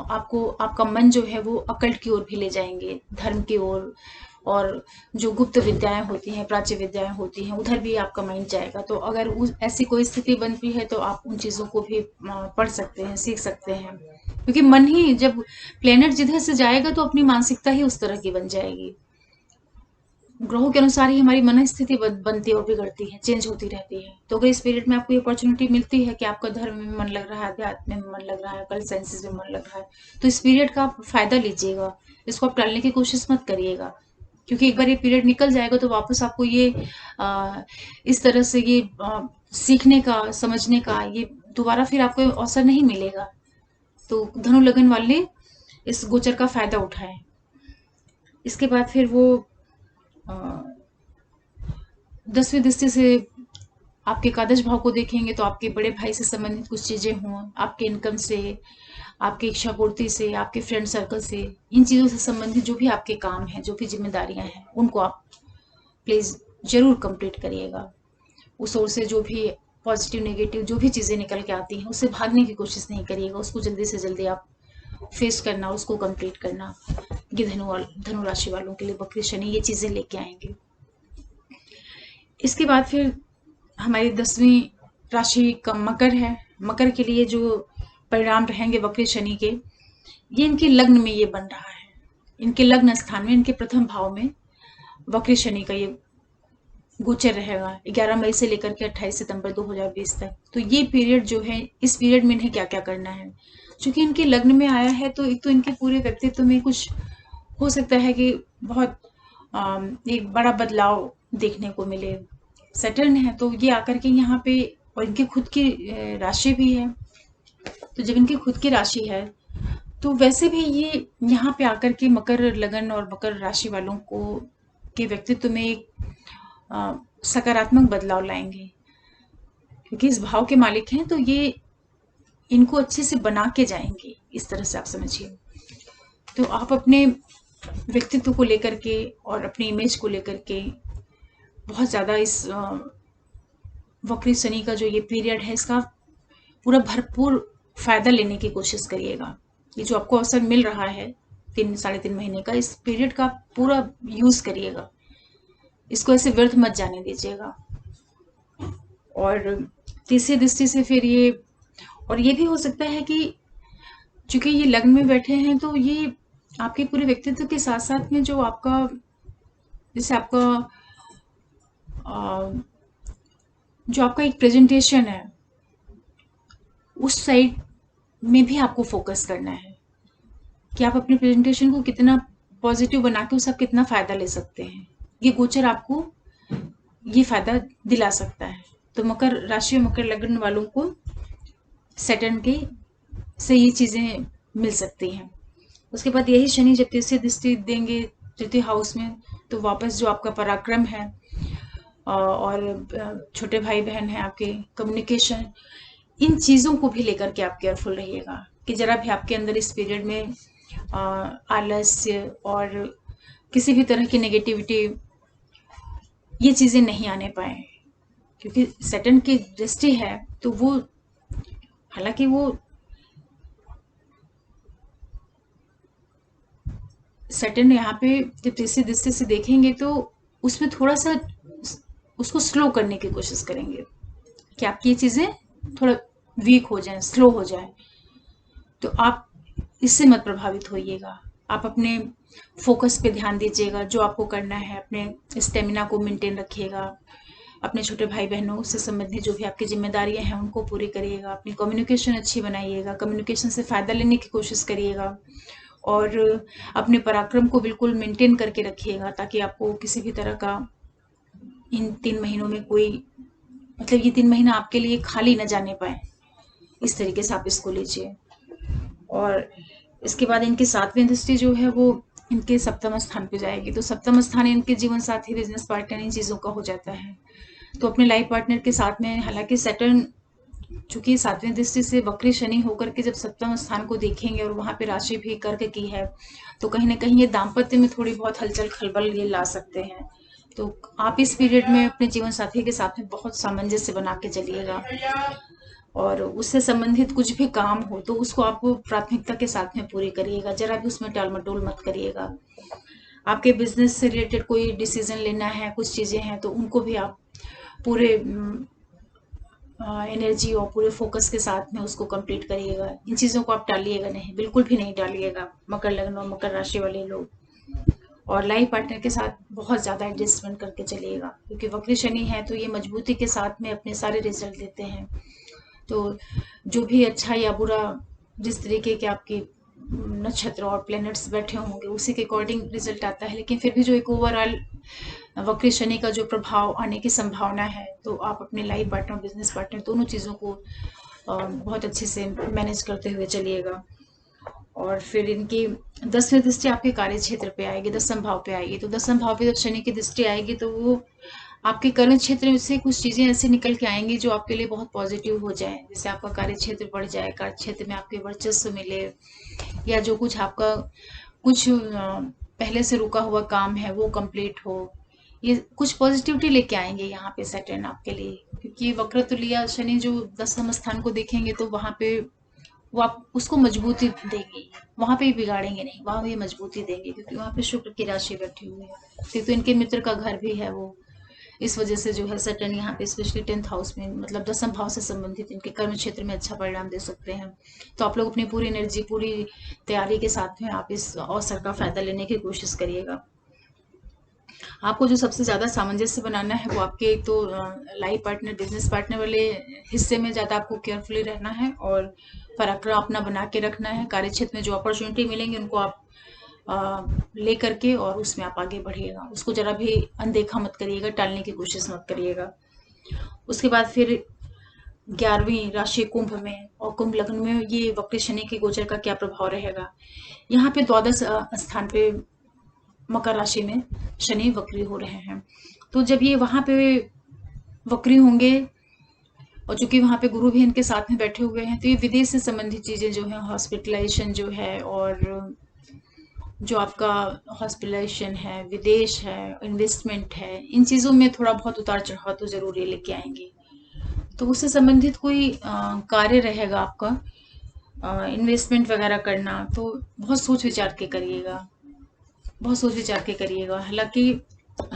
आपको आपका मन जो है वो अकल्ट की ओर भी ले जाएंगे, धर्म की ओर, और जो गुप्त विद्याएं होती हैं, प्राच्य विद्याएं होती हैं, उधर भी आपका माइंड जाएगा। तो अगर ऐसी कोई स्थिति बनती है तो आप उन चीज़ों को भी पढ़ सकते हैं, सीख सकते हैं, क्योंकि मन ही जब प्लेनेट जिधर से जाएगा तो अपनी मानसिकता ही उस तरह की बन जाएगी। ग्रहों के अनुसार ही हमारी मन स्थिति बनती है और बिगड़ती है, चेंज होती रहती है। तो अगर इस पीरियड में आपको ये अपॉर्चुनिटी मिलती है कि आपका धर्म में मन लग रहा है, अध्यात्म में मन लग रहा है, कल साइंसेस में मन लग रहा है, तो इस पीरियड का आप फायदा लीजिएगा। इसको आप टालने की कोशिश मत करिएगा, क्योंकि एक बार ये पीरियड निकल जाएगा तो वापस आपको ये इस तरह से ये सीखने का, समझने का, ये दोबारा फिर आपको अवसर नहीं मिलेगा। तो धनु लगन वाले इस गोचर का फायदा उठाएं। इसके बाद फिर वो 10वीं दृष्टि से आपके एकादश भाव को देखेंगे तो आपके बड़े भाई से संबंधित कुछ चीजें हों, आपके इनकम से, आपकी इच्छा पूर्ति से, आपके फ्रेंड सर्कल से, इन चीजों से संबंधित जो भी आपके काम हैं, जो भी जिम्मेदारियां हैं, उनको आप प्लीज जरूर कंप्लीट करिएगा। उस ओर से जो भी पॉजिटिव नेगेटिव जो भी चीजें निकल के आती हैं उससे भागने की कोशिश नहीं करिएगा, उसको जल्दी से जल्दी आप फेस करना, उसको कंप्लीट करना। ये धनु राशि वालों के लिए वक्री शनि ये चीजें लेके आएंगे। इसके बाद फिर हमारी 10वीं राशि का मकर है। मकर के लिए जो परिणाम रहेंगे वक्री शनि के, ये इनके लग्न में ये बन रहा है, इनके लग्न स्थान में, इनके प्रथम भाव में वक्री शनि का ये गोचर रहेगा 11 मई से लेकर के 28 सितंबर 2020 तक। तो ये पीरियड जो है, इस पीरियड में इन्हें क्या क्या करना है। चूंकि इनके लग्न में आया है तो एक तो इनके पूरे व्यक्तित्व में कुछ हो सकता है कि बहुत एक बड़ा बदलाव देखने को मिले। सैटर्न है तो ये आकर के यहाँ पे, और इनकी खुद की राशि भी है। तो जब इनकी खुद की राशि है तो वैसे भी ये यहाँ पे आकर के मकर लगन और मकर राशि वालों को के व्यक्तित्व में एक सकारात्मक बदलाव लाएंगे, क्योंकि इस भाव के मालिक हैं। तो ये इनको अच्छे से बना के जाएंगे, इस तरह से आप समझिए। तो आप अपने व्यक्तित्व को लेकर के और अपनी इमेज को लेकर के बहुत ज़्यादा इस वक्री शनि का जो ये पीरियड है, इसका पूरा भरपूर फायदा लेने की कोशिश करिएगा। ये जो आपको अवसर मिल रहा है 3-3.5 महीने का, इस पीरियड का पूरा यूज करिएगा, इसको ऐसे व्यर्थ मत जाने दीजिएगा। और तीसरी दृष्टि से फिर ये, और ये भी हो सकता है कि चूंकि ये लग्न में बैठे हैं तो ये आपके पूरे व्यक्तित्व के साथ साथ में जो आपका, जैसे आपका जो आपका एक प्रेजेंटेशन है, उस साइड में भी आपको फोकस करना है कि आप अपने प्रेजेंटेशन को कितना पॉजिटिव बना के उसका कितना फायदा ले सकते हैं। ये गोचर आपको ये फायदा दिला सकता है। तो मकर राशि और मकर लग्न वालों को सैटर्न के से ये चीजें मिल सकती हैं। उसके बाद यही शनि जब तीसरी दृष्टि देंगे तृतीय हाउस में, तो वापस जो आपका पराक्रम है और छोटे भाई बहन है, आपके कम्युनिकेशन, इन चीजों को भी लेकर के आप केयरफुल रहिएगा कि जरा भी आपके अंदर इस पीरियड में आलस्य और किसी भी तरह की नेगेटिविटी, ये चीजें नहीं आने पाए। क्योंकि सैटर्न की दृष्टि है तो वो, हालांकि वो सैटर्न यहाँ पे जब तीसरी दृष्टि से देखेंगे तो उसमें थोड़ा सा उसको स्लो करने की कोशिश करेंगे कि आपकी ये चीजें थोड़ा वीक हो जाएं, स्लो हो जाएं। तो आप इससे मत प्रभावित होइएगा। आप अपने फोकस पे ध्यान दीजिएगा, जो आपको करना है, अपने स्टेमिना को मेंटेन रखिएगा, अपने छोटे भाई बहनों से संबंधित जो भी आपकी जिम्मेदारियां हैं उनको पूरी करिएगा, अपनी कम्युनिकेशन अच्छी बनाइएगा, कम्युनिकेशन से फायदा लेने की कोशिश करिएगा और अपने पराक्रम को बिल्कुल मेंटेन करके रखिएगा, ताकि आपको किसी भी तरह का इन 3 महीनों में कोई, मतलब ये 3 महीना आपके लिए खाली न जाने पाए, इस तरीके से आप इसको लीजिए। और इसके बाद इनकी 7वीं दृष्टि जो है वो इनके सप्तम स्थान पे जाएगी। तो सप्तम स्थान इनके जीवन साथी, बिजनेस पार्टनर, इन चीजों का हो जाता है। तो अपने लाइफ पार्टनर के साथ में, हालांकि सैटर्न चूंकि 7वीं दृष्टि से वक्री शनि होकर के जब सप्तम स्थान को देखेंगे और वहां पे राशि भी कर्क की है, तो कहीं ना कहीं ये दाम्पत्य में थोड़ी बहुत हलचल खलबल ये ला सकते हैं। तो आप इस पीरियड में अपने जीवन साथी के साथ में बहुत सामंजस्य बना के चलिएगा और उससे संबंधित कुछ भी काम हो तो उसको आप प्राथमिकता के साथ में पूरी करिएगा, जरा भी उसमें टाल मटोल मत करिएगा। आपके बिजनेस से रिलेटेड कोई डिसीजन लेना है, कुछ चीजें हैं, तो उनको भी आप पूरे एनर्जी और पूरे फोकस के साथ में उसको कंप्लीट करिएगा। इन चीजों को आप टालिएगा नहीं, बिल्कुल भी नहीं टालिएगा, मकर लग्न और मकर राशि वाले लोग। और लाइफ पार्टनर के साथ बहुत ज्यादा एडजस्टमेंट करके चलिएगा, क्योंकि वक्री शनि है तो ये मजबूती के साथ में अपने सारे रिजल्ट देते हैं। तो जो भी अच्छा या बुरा, जिस तरीके के आपके नक्षत्र और प्लैनेट्स बैठे होंगे उसी के अकॉर्डिंग रिजल्ट आता है। लेकिन फिर भी जो एक ओवरऑल वक्री शनि का जो प्रभाव आने की संभावना है, तो आप अपने लाइफ पार्टनर, बिजनेस पार्टनर, दोनों चीजों को बहुत अच्छे से मैनेज करते हुए चलिएगा। और फिर इनकी 10वीं दृष्टि आपके कार्य क्षेत्र पे आएगी, 10म भाव पे आएगी। तो 10म भाव पे जब शनि की दृष्टि आएगी तो वो आपके कर्म क्षेत्र से कुछ चीजें ऐसे निकल के आएंगी जो आपके लिए बहुत पॉजिटिव हो जाए। जैसे आपका कार्य क्षेत्र बढ़ जाए, कार्य क्षेत्र में आपके वर्चस्व मिले, या जो कुछ आपका कुछ पहले से रुका हुआ काम है वो कंप्लीट हो। ये कुछ पॉजिटिविटी लेके आएंगे यहाँ पे सैटर्न आपके लिए, क्योंकि वक्र तुल्य शनि जो 10म स्थान को देखेंगे तो वहां पे वो आप उसको मजबूती देंगे, वहां पे बिगाड़ेंगे नहीं, वहां भी मजबूती देंगे, क्योंकि वहां पे शुक्र की राशि बैठी हुई है। तो इनके मित्र का घर भी है वो, इस वजह से जो है सैटर्न यहाँ पे स्पेशली 10th हाउस में, मतलब 10म भाव से संबंधित इनके कर्म क्षेत्र में अच्छा परिणाम दे सकते हैं। तो आप लोग अपनी पूरी एनर्जी, पूरी तैयारी के साथ में आप इस अवसर का फायदा लेने की कोशिश करिएगा। आपको जो सबसे ज़्यादा सामंजस्य बनाना है वो आपके एक तो लाइफ पार्टनर, बिजनेस पार्टनर वाले हिस्से में ज़्यादा आपको केयरफुली रहना है और पराक्रम अपना बना के रखना है। कार्य क्षेत्र में जो अपॉर्चुनिटी मिलेंगे उनको आप ले करके और उसमें आप आगे बढ़िएगा, उसको जरा भी अनदेखा मत करिएगा, टालने की कोशिश मत करिएगा। उसके बाद फिर 11वीं राशि कुंभ में और कुंभ लग्न में ये वक्र शनि के गोचर का क्या प्रभाव रहेगा। यहाँ पे द्वादश स्थान पे मकर राशि में शनि वक्री हो रहे हैं। तो जब ये वहां पे वक्री होंगे और चूंकि वहां पे गुरु भी इनके साथ में बैठे हुए हैं, तो ये विदेश से संबंधित चीजें जो है, हॉस्पिटलाइजेशन जो है और जो आपका हॉस्पिटलाइजेशन है, विदेश है, इन्वेस्टमेंट है, इन चीजों में थोड़ा बहुत उतार चढ़ाव तो जरूर ये लेके आएंगे। तो उससे संबंधित कोई कार्य रहेगा आपका, इन्वेस्टमेंट वगैरह करना, तो बहुत सोच विचार के करिएगा, बहुत सोच विचार के करिएगा। हालांकि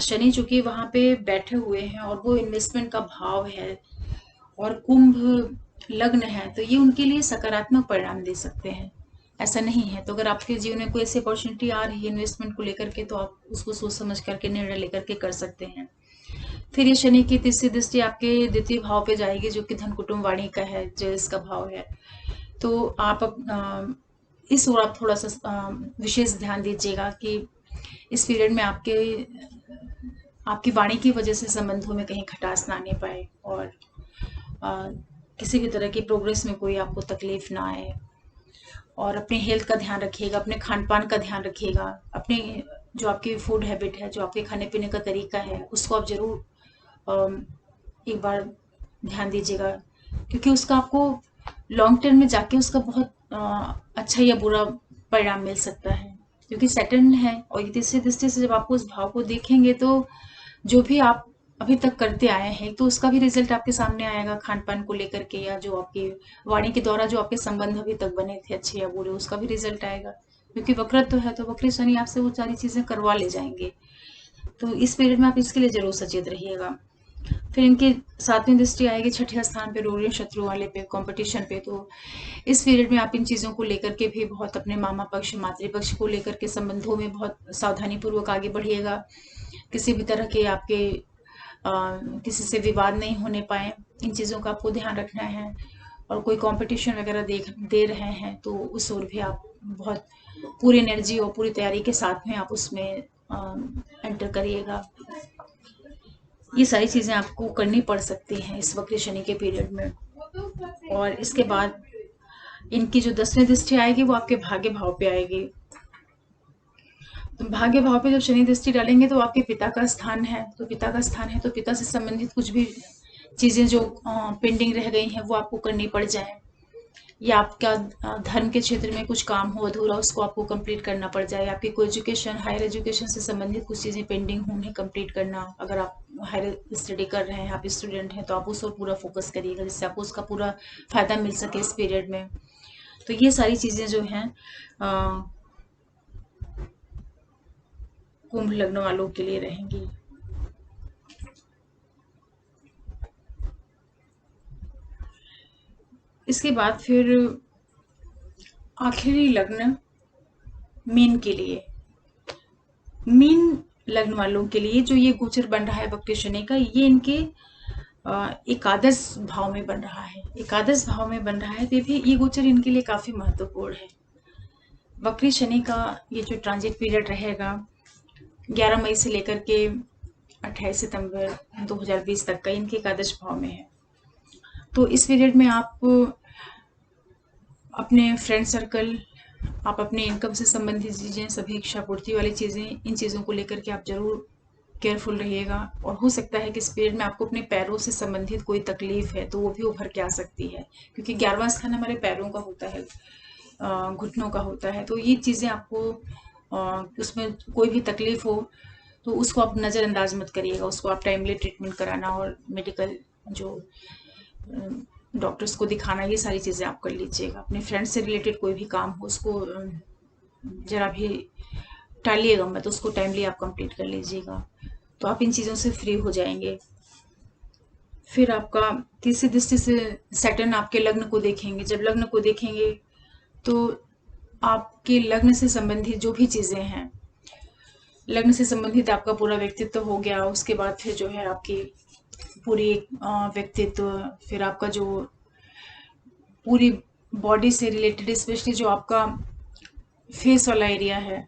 शनि चूंकि वहां पे बैठे हुए हैं और वो इन्वेस्टमेंट का भाव है और कुंभ लग्न है, तो ये उनके लिए सकारात्मक परिणाम दे सकते हैं, ऐसा नहीं है। तो अगर आपके जीवन में कोई ऐसी अपॉर्चुनिटी आ रही है इन्वेस्टमेंट को लेकर के, तो आप उसको सोच समझ करके निर्णय लेकर के कर सकते हैं। फिर ये शनि की तीसरी दृष्टि आपके द्वितीय भाव पे जाएगी, जो कि धन कुटुंब वाणी का है, जो इसका भाव है। तो आप इस ओर आप थोड़ा सा विशेष ध्यान दीजिएगा कि इस पीरियड में आपकी वाणी की वजह से संबंधों में कहीं खटास ना आने पाए और किसी भी तरह की प्रोग्रेस में कोई आपको तकलीफ ना आए। और अपने हेल्थ का ध्यान रखिएगा, अपने खान पान का ध्यान रखिएगा, अपने जो आपकी फूड हैबिट है, जो आपके खाने पीने का तरीका है, उसको आप जरूर एक बार ध्यान दीजिएगा, क्योंकि उसका आपको लॉन्ग टर्म में जाके उसका बहुत अच्छा या बुरा परिणाम मिल सकता है। क्योंकि सैटर्न है और तीसरी दृष्टि से जब आपको उस भाव को देखेंगे, तो जो भी आप अभी तक करते आए हैं, तो उसका भी रिजल्ट आपके सामने आएगा, खान पान को लेकर के, या जो आपकी वाणी के द्वारा जो आपके संबंध अभी तक बने थे अच्छे या बुरे, उसका भी रिजल्ट आएगा। क्योंकि वक्रत्व है तो वक्री शनि आपसे वो सारी चीजें करवा ले जाएंगे। तो इस पीरियड में आप इसके लिए जरूर सचेत रहिएगा। फिर इनकी 7वीं दृष्टि आएगी छठे स्थान पे, रोगी शत्रु वाले पे, कंपटीशन पे। तो इस पीरियड में आप इन चीजों को लेकर के भी बहुत अपने मामा पक्ष, मातृपक्ष को लेकर के संबंधों में बहुत सावधानी पूर्वक आगे बढ़िएगा। किसी भी तरह के आपके किसी से विवाद नहीं होने पाए, इन चीज़ों का आपको ध्यान रखना है। और कोई कंपटीशन वगैरह दे रहे हैं, तो उस ओर भी आप बहुत पूरी एनर्जी और पूरी तैयारी के साथ में आप उसमें एंटर करिएगा। ये सारी चीज़ें आपको करनी पड़ सकती हैं इस वक्र शनि के पीरियड में। और इसके बाद इनकी जो 10वीं दृष्टि आएगी वो आपके भाग्य भाव पे आएगी। तो भाग्य भाव पे जब शनि दृष्टि डालेंगे, तो आपके पिता का स्थान है, तो पिता का स्थान है तो पिता से संबंधित कुछ भी चीजें जो पेंडिंग रह गई हैं वो आपको करनी पड़ जाए, या आपका धर्म के क्षेत्र में कुछ काम हो अधूरा, उसको आपको कंप्लीट करना पड़ जाए। आपकी कोई एजुकेशन, हायर एजुकेशन से संबंधित कुछ चीजें पेंडिंग हो, उन्हें कंप्लीट करना। अगर आप हायर स्टडी कर रहे हैं, आप स्टूडेंट हैं, तो आप उस पर पूरा फोकस करिएगा, जिससे आपको उसका पूरा फायदा मिल सके इस पीरियड में। तो ये सारी चीजें जो हैं कुंभ लग्न वालों के लिए रहेंगी। इसके बाद फिर आखिरी लग्न मीन के लिए, मीन लग्न वालों के लिए जो ये गोचर बन रहा है वक्र शनि का, ये इनके एकादश भाव में बन रहा है। एकादश भाव में बन रहा है, तो ये गोचर इनके लिए काफी महत्वपूर्ण है। वक्री शनि का ये जो ट्रांजिट पीरियड रहेगा 11 मई से लेकर के 28 सितंबर 2020 तक का, इनके एकादश भाव में है। तो इस पीरियड में आप अपने फ्रेंड सर्कल, आप अपने इनकम से संबंधित चीज़ें, सभी इच्छा पूर्ति वाली चीज़ें, इन चीज़ों को लेकर के आप जरूर केयरफुल रहिएगा। और हो सकता है कि इस पीरियड में आपको अपने पैरों से संबंधित कोई तकलीफ है, तो वो भी उभर के आ सकती है, क्योंकि 11वां स्थान हमारे पैरों का होता है, घुटनों का होता है। तो ये चीज़ें आपको उसमें कोई भी तकलीफ हो, तो उसको आप नज़रअंदाज मत करिएगा, उसको आप टाइमली ट्रीटमेंट कराना और मेडिकल जो डॉक्टर्स को दिखाना, ये सारी चीज़ें आप कर लीजिएगा। अपने फ्रेंड से रिलेटेड कोई भी काम हो, उसको जरा भी टालिएगा मत, उसको टाइमली आप कंप्लीट कर लीजिएगा, तो आप इन चीज़ों से फ्री हो जाएंगे। फिर आपका तीसरी दृष्टि से सैटर्न आपके लग्न को देखेंगे। जब लग्न को देखेंगे, तो आपके लग्न से संबंधित जो भी चीज़ें हैं, लग्न से संबंधित आपका पूरा व्यक्तित्व हो गया। उसके बाद फिर जो है आपकी पूरी व्यक्तित्व, फिर आपका जो पूरी बॉडी से रिलेटेड, स्पेशली जो आपका फेस वाला एरिया है,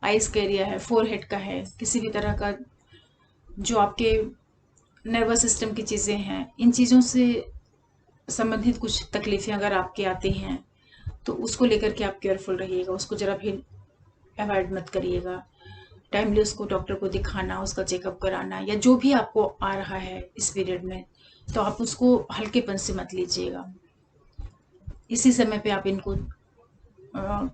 आइज का एरिया है, फोरहेड का है, किसी भी तरह का जो आपके नर्वस सिस्टम की चीज़ें हैं, इन चीज़ों से संबंधित कुछ तकलीफ़ें अगर आपकी आती हैं तो उसको लेकर के आप केयरफुल रहिएगा, उसको ज़रा भी अवॉइड मत करिएगा। टाइमली उसको डॉक्टर को दिखाना, उसका चेकअप कराना, या जो भी आपको आ रहा है इस पीरियड में, तो आप उसको हल्केपन से मत लीजिएगा। इसी समय पे आप इनको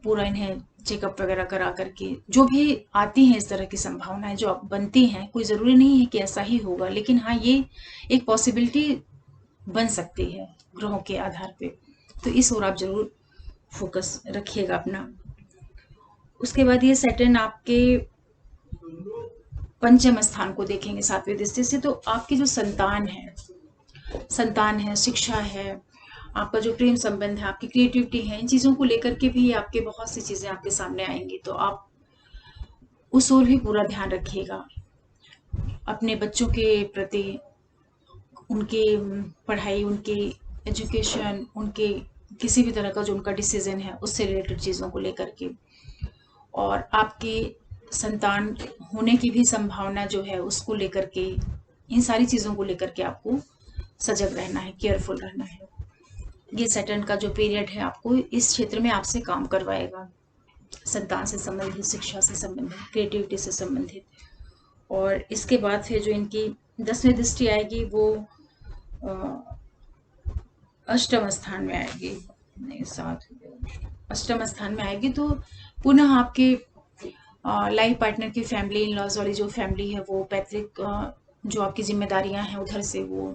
पूरा इन्हें चेकअप वगैरह करा करके, जो भी आती हैं इस तरह की संभावनाएं जो अब बनती हैं, कोई ज़रूरी नहीं है कि ऐसा ही होगा, लेकिन हाँ, ये एक पॉसिबिलिटी बन सकती है ग्रहों के आधार पे। तो इस ओर आप जरूर फोकस रखिएगा अपना। उसके बाद ये सैटर्न आपके पंचम स्थान को देखेंगे 7वें दृष्टि से, तो आपकी जो संतान है, शिक्षा है, आपका जो प्रेम संबंध है, आपकी क्रिएटिविटी है, इन चीज़ों को लेकर के भी आपके बहुत सी चीज़ें आपके सामने आएंगी। तो आप उस ओर भी पूरा ध्यान रखिएगा। अपने बच्चों के प्रति, उनके पढ़ाई, उनके एजुकेशन, उनके किसी भी तरह का जो उनका डिसीजन है उससे रिलेटेड चीज़ों को लेकर के, और आपके संतान होने की भी संभावना जो है उसको लेकर के, इन सारी चीज़ों को लेकर के आपको सजग रहना है, केयरफुल रहना है। ये सैटर्न का जो पीरियड है आपको इस क्षेत्र में आपसे काम करवाएगा, संतान से संबंधित, शिक्षा से संबंधित, क्रिएटिविटी से संबंधित। और इसके बाद फिर जो इनकी 10वीं दृष्टि आएगी वो अष्टम स्थान में आएगी, नहीं, अष्टम स्थान में आएगी। तो पुनः आपके लाइफ पार्टनर की फैमिली, इन लॉज वाली जो फैमिली है, वो पैतृक जो आपकी जिम्मेदारियां हैं उधर से, वो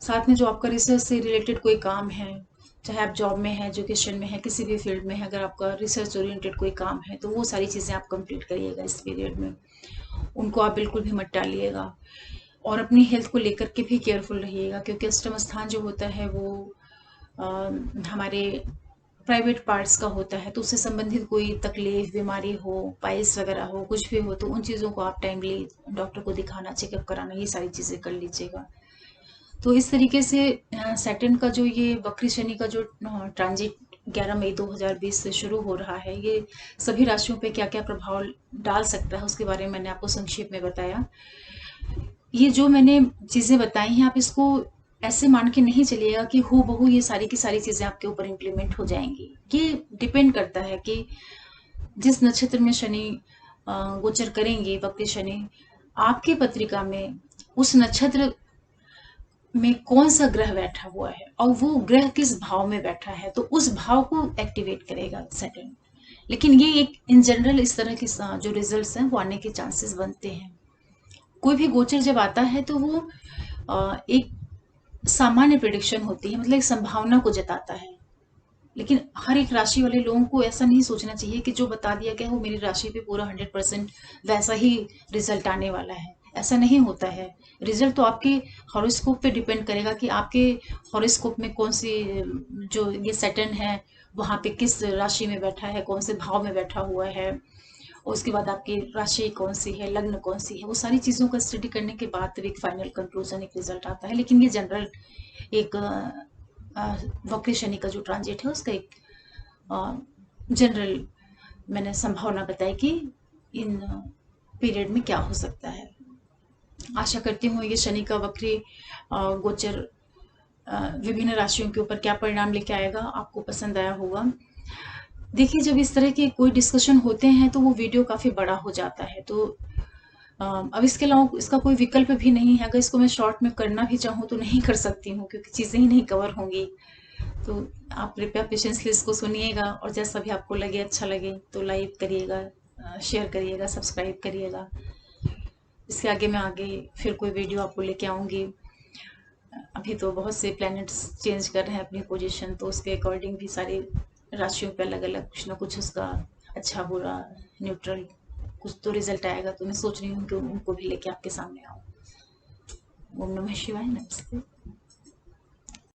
साथ में जो आपका रिसर्च से रिलेटेड कोई काम है, चाहे आप जॉब में है, एजुकेशन में है, किसी भी फील्ड में है, अगर आपका रिसर्च ओरिएंटेड कोई काम है तो वो सारी चीज़ें आप कंप्लीट करिएगा इस पीरियड में। उनको आप बिल्कुल भी मत टालिएगा। और अपनी हेल्थ को लेकर के भी केयरफुल रहिएगा, क्योंकि अष्टम स्थान जो होता है वो हमारे प्राइवेट पार्ट्स का होता है। तो उससे संबंधित कोई तकलीफ, बीमारी हो, पाइल्स वगैरह हो, कुछ भी हो, तो उन चीज़ों को आप टाइमली डॉक्टर को दिखाना, चेकअप कराना, ये सारी चीज़ें कर लीजिएगा। तो इस तरीके से सैटर्न का जो ये वक्री शनि का जो ट्रांजिट 11 मई 2020 से शुरू हो रहा है, ये सभी राशियों पे क्या क्या प्रभाव डाल सकता है उसके बारे में मैंने आपको संक्षेप में बताया। ये जो मैंने चीज़ें बताई हैं, आप इसको ऐसे मान के नहीं चलिएगा कि हूबहू ये सारी की सारी चीज़ें आपके ऊपर इम्प्लीमेंट हो जाएंगी। ये डिपेंड करता है कि जिस नक्षत्र में शनि गोचर करेंगे, वक्री शनि, आपके पत्रिका में उस नक्षत्र में कौन सा ग्रह बैठा हुआ है और वो ग्रह किस भाव में बैठा है, तो उस भाव को एक्टिवेट करेगा सैटर्न। लेकिन ये एक इन जनरल इस तरह के जो रिजल्ट्स हैं वो आने के चांसेस बनते हैं। कोई भी गोचर जब आता है तो वो एक सामान्य प्रेडिक्शन होती है, मतलब एक संभावना को जताता है। लेकिन हर एक राशि वाले लोगों को ऐसा नहीं सोचना चाहिए कि जो बता दिया गया वो मेरी राशि पे पूरा 100% वैसा ही रिजल्ट आने वाला है। ऐसा नहीं होता है। रिजल्ट तो आपके हॉरोस्कोप पे डिपेंड करेगा कि आपके हॉरोस्कोप में कौन सी जो ये सैटर्न है वहाँ पे किस राशि में बैठा है, कौन से भाव में बैठा हुआ है, और उसके बाद आपकी राशि कौन सी है, लग्न कौन सी है, वो सारी चीज़ों का स्टडी करने के बाद तब एक फाइनल कंक्लूजन, एक रिजल्ट आता है। लेकिन ये जनरल एक वक्री शनि का जो ट्रांजिट है उसका एक जनरल मैंने संभावना बताई कि इन पीरियड में क्या हो सकता है। आशा करती हूँ ये शनि का वक्री गोचर विभिन्न राशियों के ऊपर क्या परिणाम लेके आएगा आपको पसंद आया होगा। देखिए, जब इस तरह के कोई डिस्कशन होते हैं तो वो वीडियो काफ़ी बड़ा हो जाता है, तो अब इसके अलावा इसका कोई विकल्प भी नहीं है। अगर इसको मैं शॉर्ट में करना भी चाहूँ तो नहीं कर सकती हूँ, क्योंकि चीज़ें ही नहीं कवर होंगी। तो आप कृपया पेशेंसली इसको सुनिएगा, और जैसा भी आपको लगे, अच्छा लगे तो लाइक करिएगा, शेयर करिएगा, सब्सक्राइब करिएगा। इसके आगे मैं आगे फिर कोई वीडियो आपको लेके आऊँगी। अभी तो बहुत से प्लैनेट्स चेंज कर रहे हैं अपनी पोजीशन, तो उसके अकॉर्डिंग भी सारी राशियों पे अलग अलग कुछ ना कुछ उसका अच्छा, बुरा, न्यूट्रल कुछ तो रिजल्ट आएगा। तो मैं सोच रही हूँ कि उनको भी लेके आपके सामने आऊँ। ओम नमः शिवाय। नमस्ते।